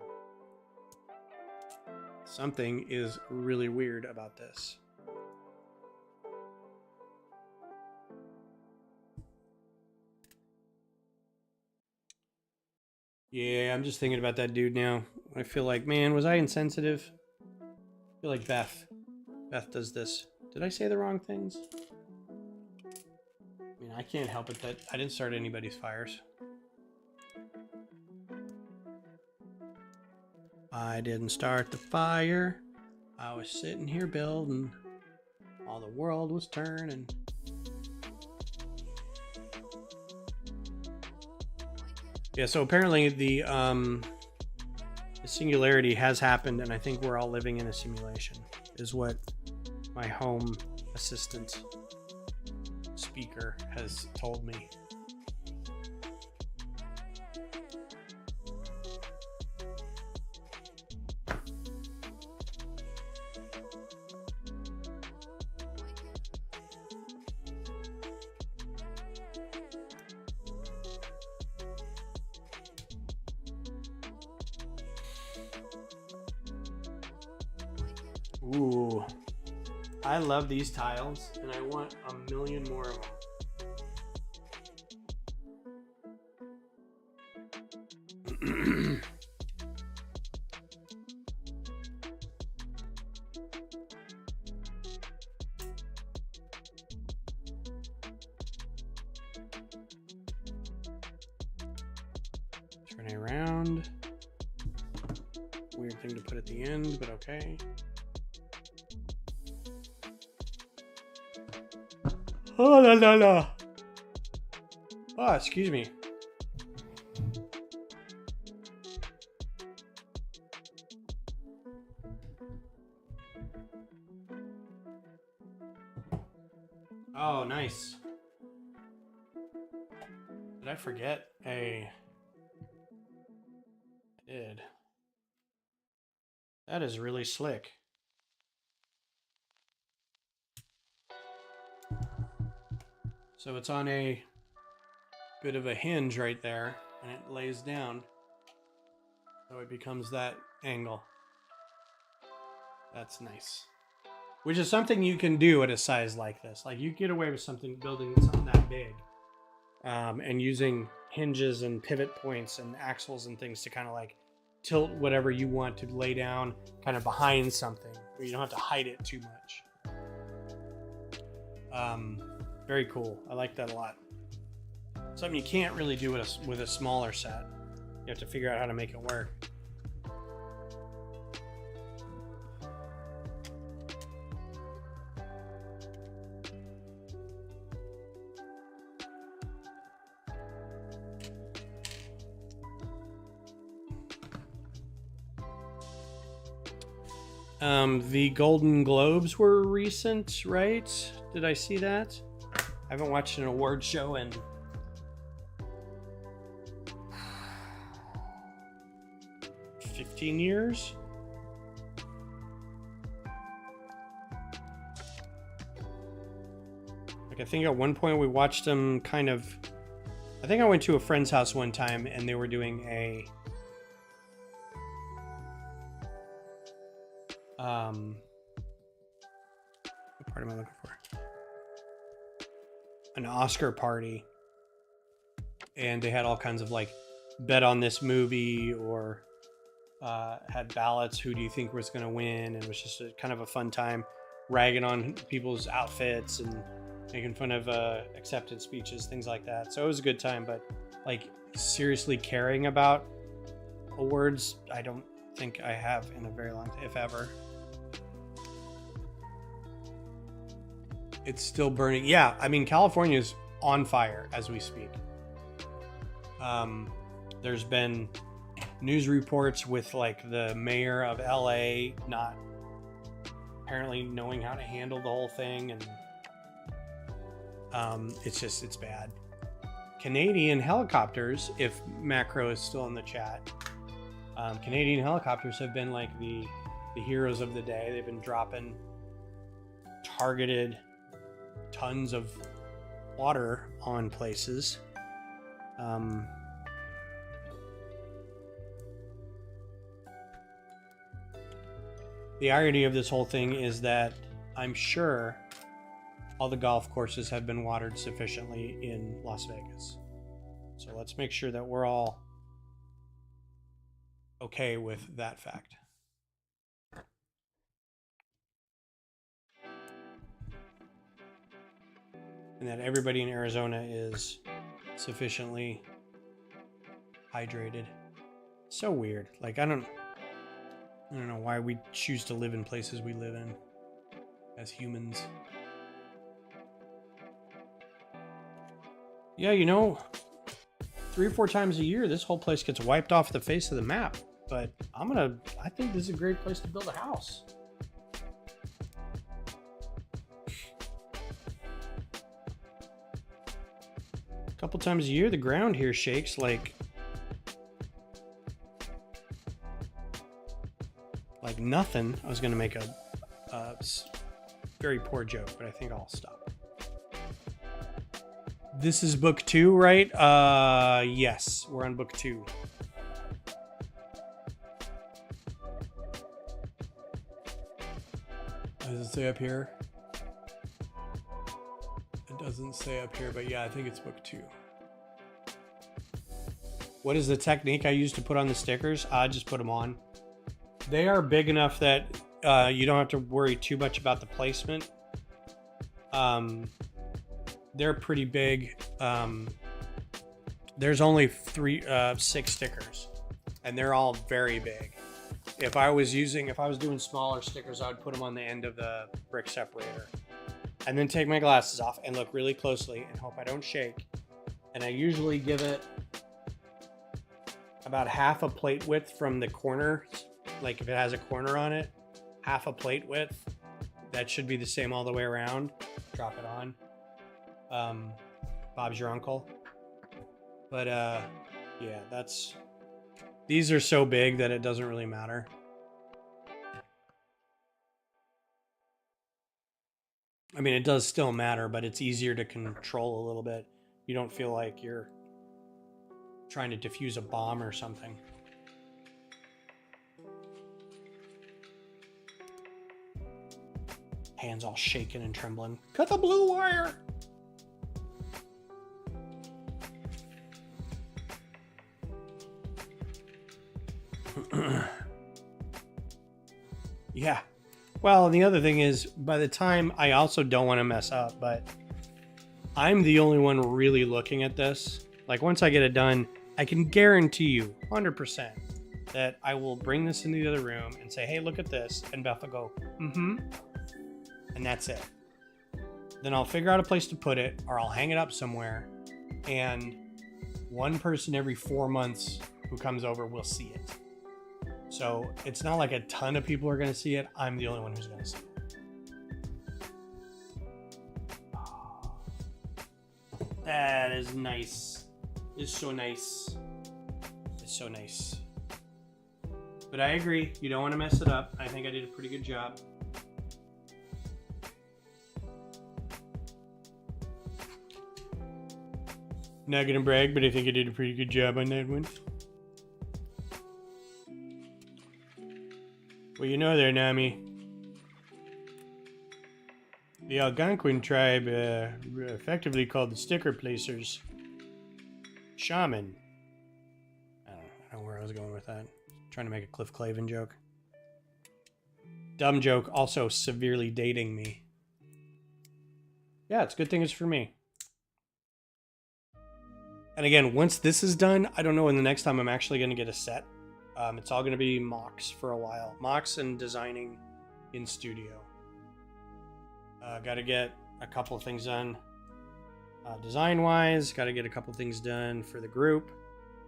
Something is really weird about this. Yeah, I'm just thinking about that dude now. I feel like, man, was I insensitive? I feel like Beth does this. Did I say the wrong things? I mean, I can't help it that I didn't start anybody's fires. I didn't start the fire. I was sitting here building. All the world was turning. Yeah, so apparently the The singularity has happened, and I think we're all living in a simulation, is what my home assistant speaker has told me. Ooh, I love these tiles, and I want a million more of them. Turn it around. Weird thing to put at the end, but okay. Oh la la la. Oh, excuse me. Oh, nice. Did I forget? Hey. I did. That is really slick. So it's on a bit of a hinge right there, and it lays down. So it becomes that angle. That's nice. Which is something you can do at a size like this. Like, you get away with something, building something that big. And using hinges and pivot points and axles and things to kind of like tilt whatever you want to lay down kind of behind something, where you don't have to hide it too much. Very cool. I like that a lot. Something you can't really do with a smaller set. You have to figure out how to make it work. The Golden Globes were recent, right? Did I see that? I haven't watched an award show in 15 years. Like, I think at one point we watched them kind of... I think I went to a friend's house one time and they were doing a... what part am I looking for? An Oscar party. And they had all kinds of like bet on this movie, or had ballots, who do you think was going to win, and it was just kind of a fun time ragging on people's outfits and making fun of acceptance speeches, things like that. So it was a good time, but like seriously caring about awards, I don't think I have in a very long time, if ever. It's still burning. Yeah, I mean, California is on fire as we speak. There's been news reports with like the mayor of LA not apparently knowing how to handle the whole thing, and it's bad. Canadian helicopters, if Macro is still in the chat, Canadian helicopters have been like the heroes of the day. They've been dropping targeted tons of water on places. The irony of this whole thing is that I'm sure all the golf courses have been watered sufficiently in Las Vegas. So let's make sure that we're all okay with that fact. And that everybody in Arizona is sufficiently hydrated. So weird. Like, I don't know why we choose to live in places we live in as humans. Yeah, 3 or 4 times a year, this whole place gets wiped off the face of the map. but I think this is a great place to build a house. A couple times a year, the ground here shakes like nothing. I was going to make a very poor joke, but I think I'll stop. This is book 2, right? Yes, we're on book 2. Does it say up here? It doesn't say up here, but yeah, I think it's book 2. What is the technique I use to put on the stickers? I just put them on. They are big enough that you don't have to worry too much about the placement. They're pretty big. There's only 6 stickers, and they're all very big. If I was doing smaller stickers, I would put them on the end of the brick separator, and then take my glasses off and look really closely and hope I don't shake. And I usually give it about half a plate width from the corner. Like if it has a corner on it, half a plate width. That should be the same all the way around. Drop it on. Bob's your uncle. But yeah, these are so big that it doesn't really matter. I mean, it does still matter, but it's easier to control a little bit. You don't feel like you're trying to defuse a bomb or something. Hands all shaking and trembling. Cut the blue wire! Yeah. Well, and the other thing is, by the time, I also don't want to mess up, but I'm the only one really looking at this. Like, once I get it done, I can guarantee you 100% that I will bring this into the other room and say, hey, look at this. And Beth will go, mm-hmm. And that's it. Then I'll figure out a place to put it, or I'll hang it up somewhere. And one person every 4 months who comes over will see it. So it's not like a ton of people are going to see it. I'm the only one who's going to see it. Oh, that is nice. It's so nice. It's so nice. But I agree. You don't want to mess it up. I think I did a pretty good job. Not gonna brag, but I think I did a pretty good job on that one. Well, you know there, Nami. The Algonquin tribe effectively called the sticker placers shaman. I don't know where I was going with that. Trying to make a Cliff Clavin joke. Dumb joke, also severely dating me. Yeah, it's a good thing it's for me. And again, once this is done, I don't know when the next time I'm actually going to get a set. It's all going to be mocks for a while. Mocks and designing in studio. Got to get a couple of things done design-wise. Got to get a couple of things done for the group.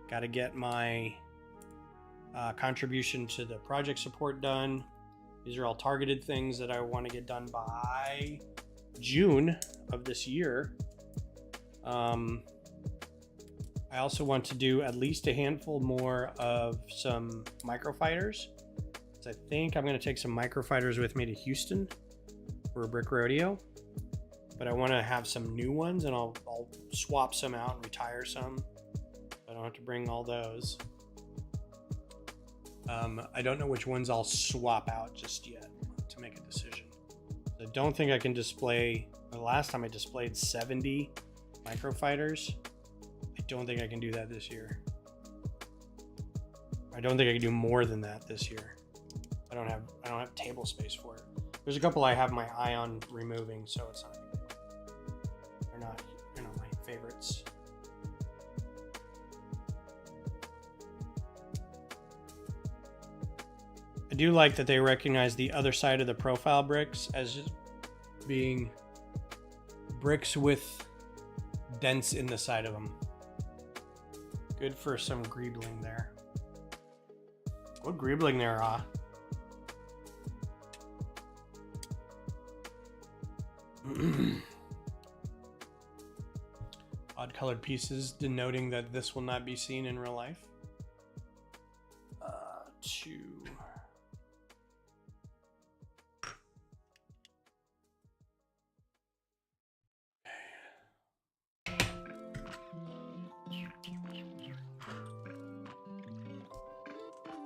Got to get my contribution to the project support done. These are all targeted things that I want to get done by June of this year. I also want to do at least a handful more of some microfighters. So I think I'm going to take some microfighters with me to Houston for a brick rodeo. But I want to have some new ones, and I'll swap some out and retire some. I don't have to bring all those. I don't know which ones I'll swap out just yet to make a decision. I don't think I can display. The last time I displayed 70 microfighters. I don't think I can do that this year. I don't think I can do more than that this year. I don't have table space for it. There's a couple I have my eye on removing, so it's not. They're not, my favorites. I do like that they recognize the other side of the profile bricks as just being bricks with dents in the side of them. Good for some greebling there. What gribbling there, Odd colored pieces denoting that this will not be seen in real life. 2.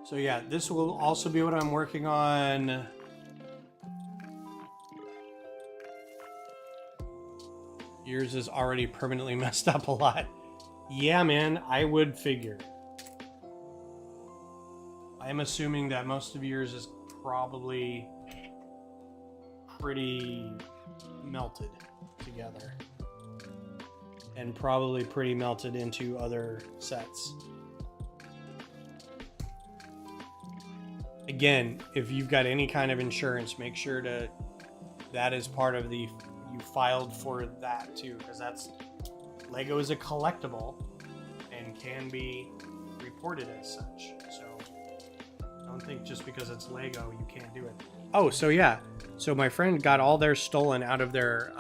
So yeah, this will also be what I'm working on. Yours is already permanently messed up a lot. Yeah, man, I would figure. I'm assuming that most of yours is probably pretty melted together. And probably pretty melted into other sets. Again, if you've got any kind of insurance, make sure to, that is part of the, you filed for that too, because that's, Lego is a collectible and can be reported as such. So don't think just because it's Lego, you can't do it. Oh, so yeah. So my friend got all theirs stolen out of their,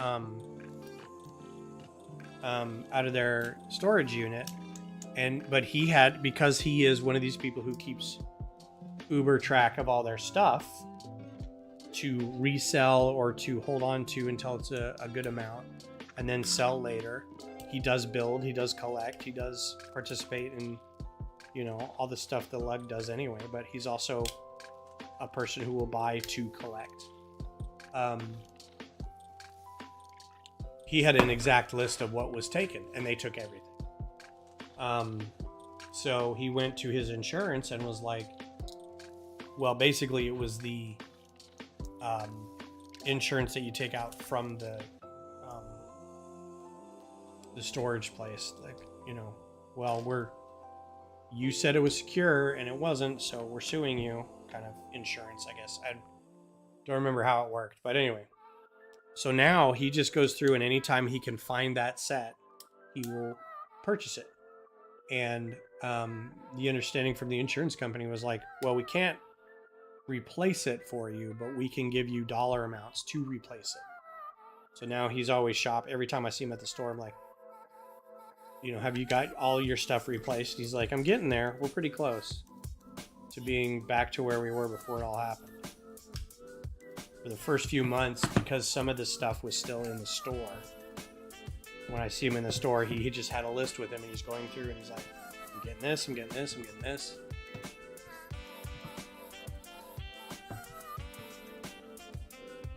storage unit. But he had, because he is one of these people who keeps uber track of all their stuff to resell or to hold on to until it's a good amount and then sell later. He does build, he does collect, he does participate in, you know, all the stuff the lug does anyway, but he's also a person who will buy to collect. He had an exact list of what was taken and they took everything. So he went to his insurance and was like, well, basically it was the insurance that you take out from the storage place. Like, you know, well, you said it was secure and it wasn't, so we're suing you, kind of insurance, I guess. I don't remember how it worked, but anyway. So now he just goes through and anytime he can find that set, he will purchase it. And the understanding from the insurance company was like, well, we can't replace it for you, but we can give you dollar amounts to replace it. So now he's always every time I see him at the store, I'm like, you know, have you got all your stuff replaced? He's like, I'm getting there. We're pretty close to being back to where we were before it all happened. For the first few months, because some of the stuff was still in the store, when I see him in the store, he just had a list with him and he's going through and he's like, I'm getting this, I'm getting this, I'm getting this.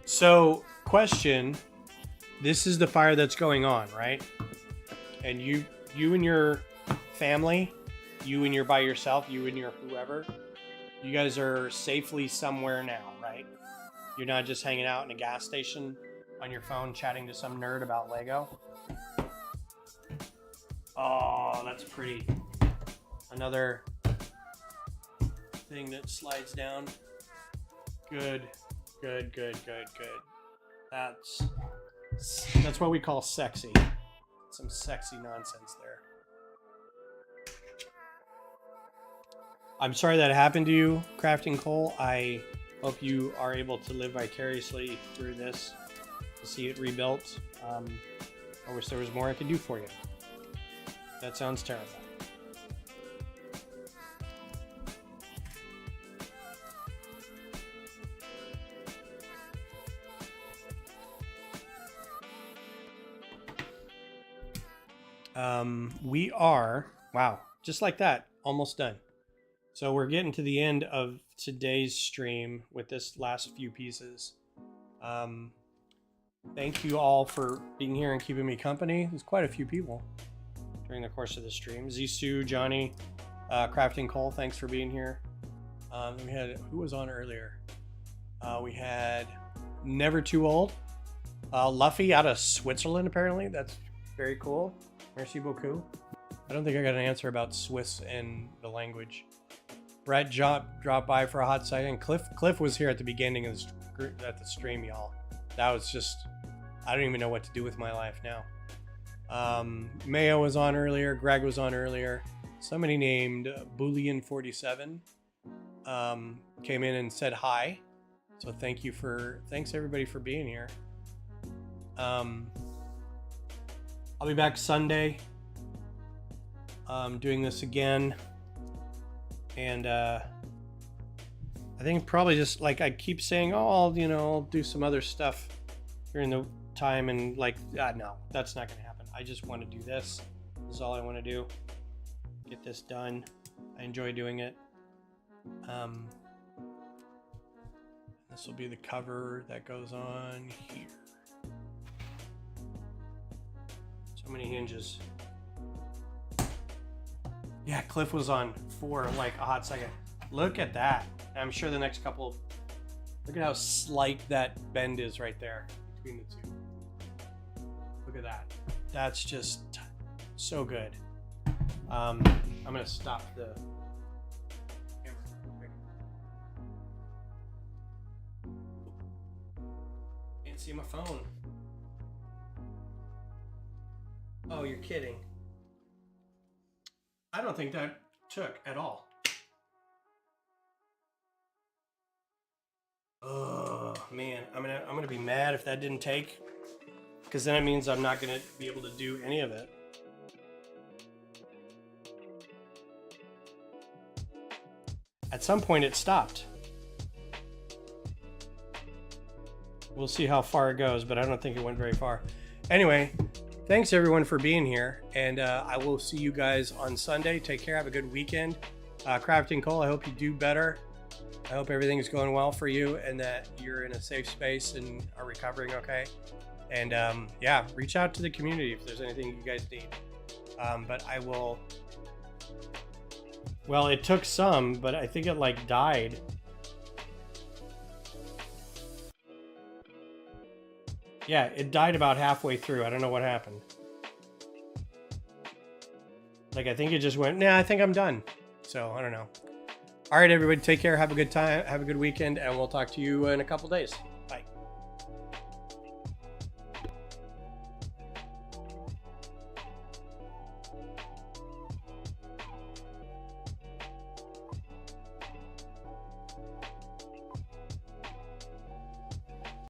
So, question, this is the fire that's going on, right? And you and your family, you and your by yourself, you and your whoever, you guys are safely somewhere now, right? You're not just hanging out in a gas station on your phone chatting to some nerd about Lego. Oh, that's pretty. Another thing that slides down. Good. That's what we call sexy. Some sexy nonsense there. I'm sorry that happened to you, Crafting Cole. I hope you are able to live vicariously through this to see it rebuilt. I wish there was more I could do for you. That sounds terrible. We are, wow, just like that, almost done. So we're getting to the end of today's stream with this last few pieces. Thank you all for being here and keeping me company. There's quite a few people during the course of the stream. Zissou, Johnny, Crafting Cole, thanks for being here. We had, who was on earlier? We had Never Too Old. Luffy out of Switzerland, apparently. That's very cool. Merci beaucoup. I don't think I got an answer about Swiss and the language. Brett dropped by for a hot second. Cliff was here at the beginning of the stream, y'all. That was just, I don't even know what to do with my life now. Mayo was on earlier. Greg was on earlier. Somebody named Boolean47 came in and said hi. So thanks everybody for being here. I'll be back Sunday, doing this again. And I think probably just like I keep saying, oh, I'll do some other stuff during the time, and like, no, that's not going to happen. I just want to do this. This is all I want to do. Get this done. I enjoy doing it. This will be the cover that goes on here. So many hinges. Yeah, Cliff was on for like a hot second. Look at that. I'm sure the next couple, look at how slight that bend is right there between the two. Look at that. That's just so good. I'm gonna stop the camera real quick. Can't see my phone. Oh, you're kidding. I don't think that took at all. Oh man, I'm gonna be mad if that didn't take, because then it means I'm not gonna be able to do any of it. At some point it stopped. We'll see how far it goes, but I don't think it went very far. Anyway, thanks everyone for being here, and I will see you guys on Sunday. Take care, have a good weekend. Crafting Cole, I hope you do better. I hope everything is going well for you and that you're in a safe space and are recovering okay. And yeah, reach out to the community if there's anything you guys need. But I will, well, it took some, but I think it like died. Yeah, it died about halfway through. I don't know what happened. Like, I think it just went, nah, I think I'm done. So, I don't know. All right, everybody, take care. Have a good time. Have a good weekend, and we'll talk to you in a couple days.